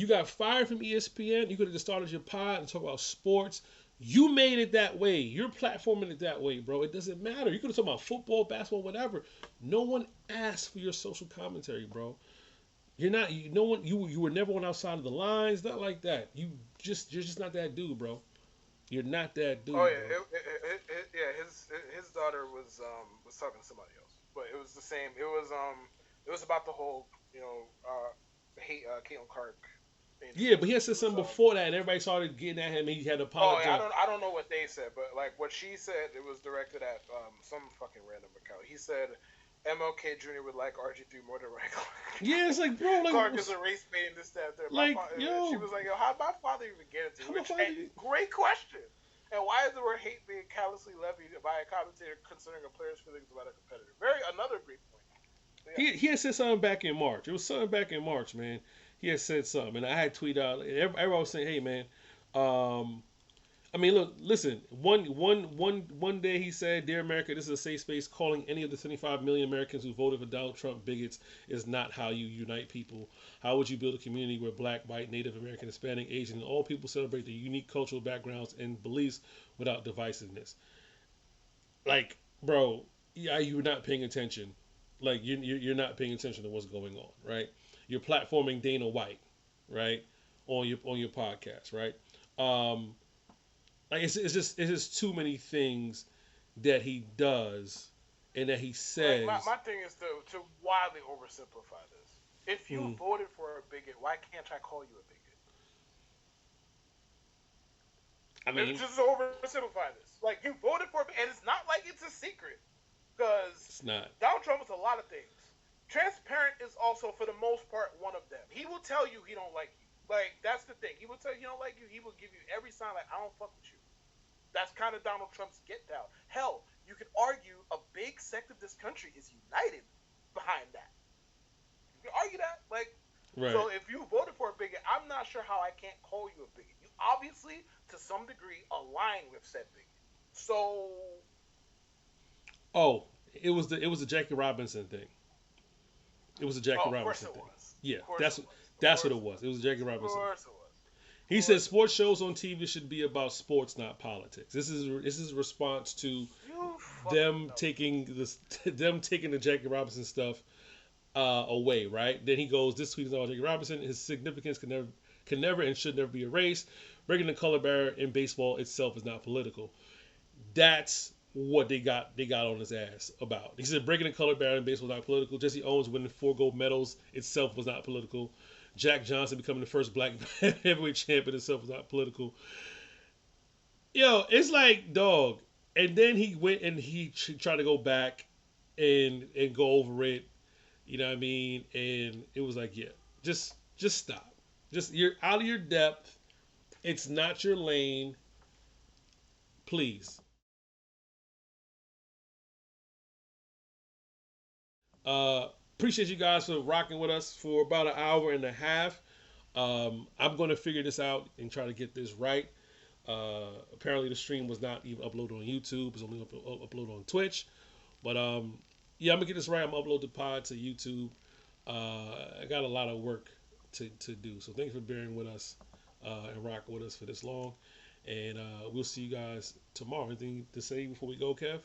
got fired from ESPN. You could have just started your pod and talk about sports. You made it that way. You're platforming it that way, bro. It doesn't matter. You could have talked about football, basketball, whatever. No one asked for your social commentary, bro. You're not. No one. You were never on outside of the lines. Not like that. You're just not that dude, bro. You're not that dude, Oh yeah, bro. yeah. His daughter was talking to somebody else, but it was the same. It was about the whole hate Caitlin Clark Yeah, injury. but he had said It was something before that, and everybody started getting at him. And he had to Oh yeah, apologize. I don't know what they said, but like what she said, it was directed at some fucking random account. He said MLK Jr. would like RG3 more than Ryan Clark. Yeah, it's like, bro, Clark like, is a race bait and this, that, there. like, She yo, was like, yo, how'd my father even get into how it? my Which, father? great question. And why is the word hate being callously levied by a commentator considering a player's feelings about a competitor? Another great point. Yeah. He had said something back in March. It was something back in March, man. He had said something, and I had tweeted out. And everybody was saying, "Hey, man, I mean, look, listen. One day he said, "Dear America, this is a safe space. Calling any of the 75 million Americans who voted for Donald Trump bigots is not how you unite people. How would you build a community where Black, White, Native American, Hispanic, Asian, and all people celebrate their unique cultural backgrounds and beliefs without divisiveness?" Like, bro, yeah, you're not paying attention. Like, you're not paying attention to what's going on, right? You're platforming Dana White, right, on your podcast, right? Um, Like it's just too many things that he does and that he Like says. my thing is to wildly oversimplify this. If you Mm, voted for a bigot, why can't I call you a bigot? I mean, Just to oversimplify this. Like you voted for, and it's not like it's a secret because it's not. Donald Trump is a lot of things. Transparent is also, for the most part, one of them. He will tell you he don't like you. Like that's the thing. He will tell you he don't like you. He will give you every sign like I don't fuck with you. That's kind of Donald Trump's get down. Hell, you could argue a big sect of this country is united behind that. You can argue that. Like, Right. so if you voted for a bigot, I'm not sure how I can't call you a bigot. You obviously, to some degree, align with said bigot. So, Oh, it was the Jackie Robinson thing. It was a Jackie oh, of course Robinson it thing. was. Yeah, Of course it was. Of that's what course it it was. was. It was Jackie Of Robinson. course it was. Of He said course it sports was. shows on TV should be about sports, not politics. This is a response to You fucking them know. taking this them taking the Jackie Robinson stuff away. Right. Then he goes, "This tweet is all Jackie Robinson. His significance can never and should never be erased. Breaking the color barrier in baseball itself is not political." That's what they got on his ass about. He said breaking the color barrier in baseball was not political. Jesse Owens winning 4 gold medals itself was not political. Jack Johnson becoming the first black heavyweight champion itself was not political. Yo, it's like dog. And then he went and he tried to go back and go over it. You know what I mean? And it was like, yeah, just stop. Just you're out of your depth. It's not your lane. Please. Appreciate you guys for rocking with us for about an hour and a half. I'm going to figure this out and try to get this right. Apparently, the stream was not even uploaded on YouTube; it's only uploaded on Twitch. But yeah, I'm gonna get this right. I'm gonna upload the pod to YouTube. I got a lot of work to do, so thanks for bearing with us and rocking with us for this long. And we'll see you guys tomorrow. Anything to say before we go, Kev?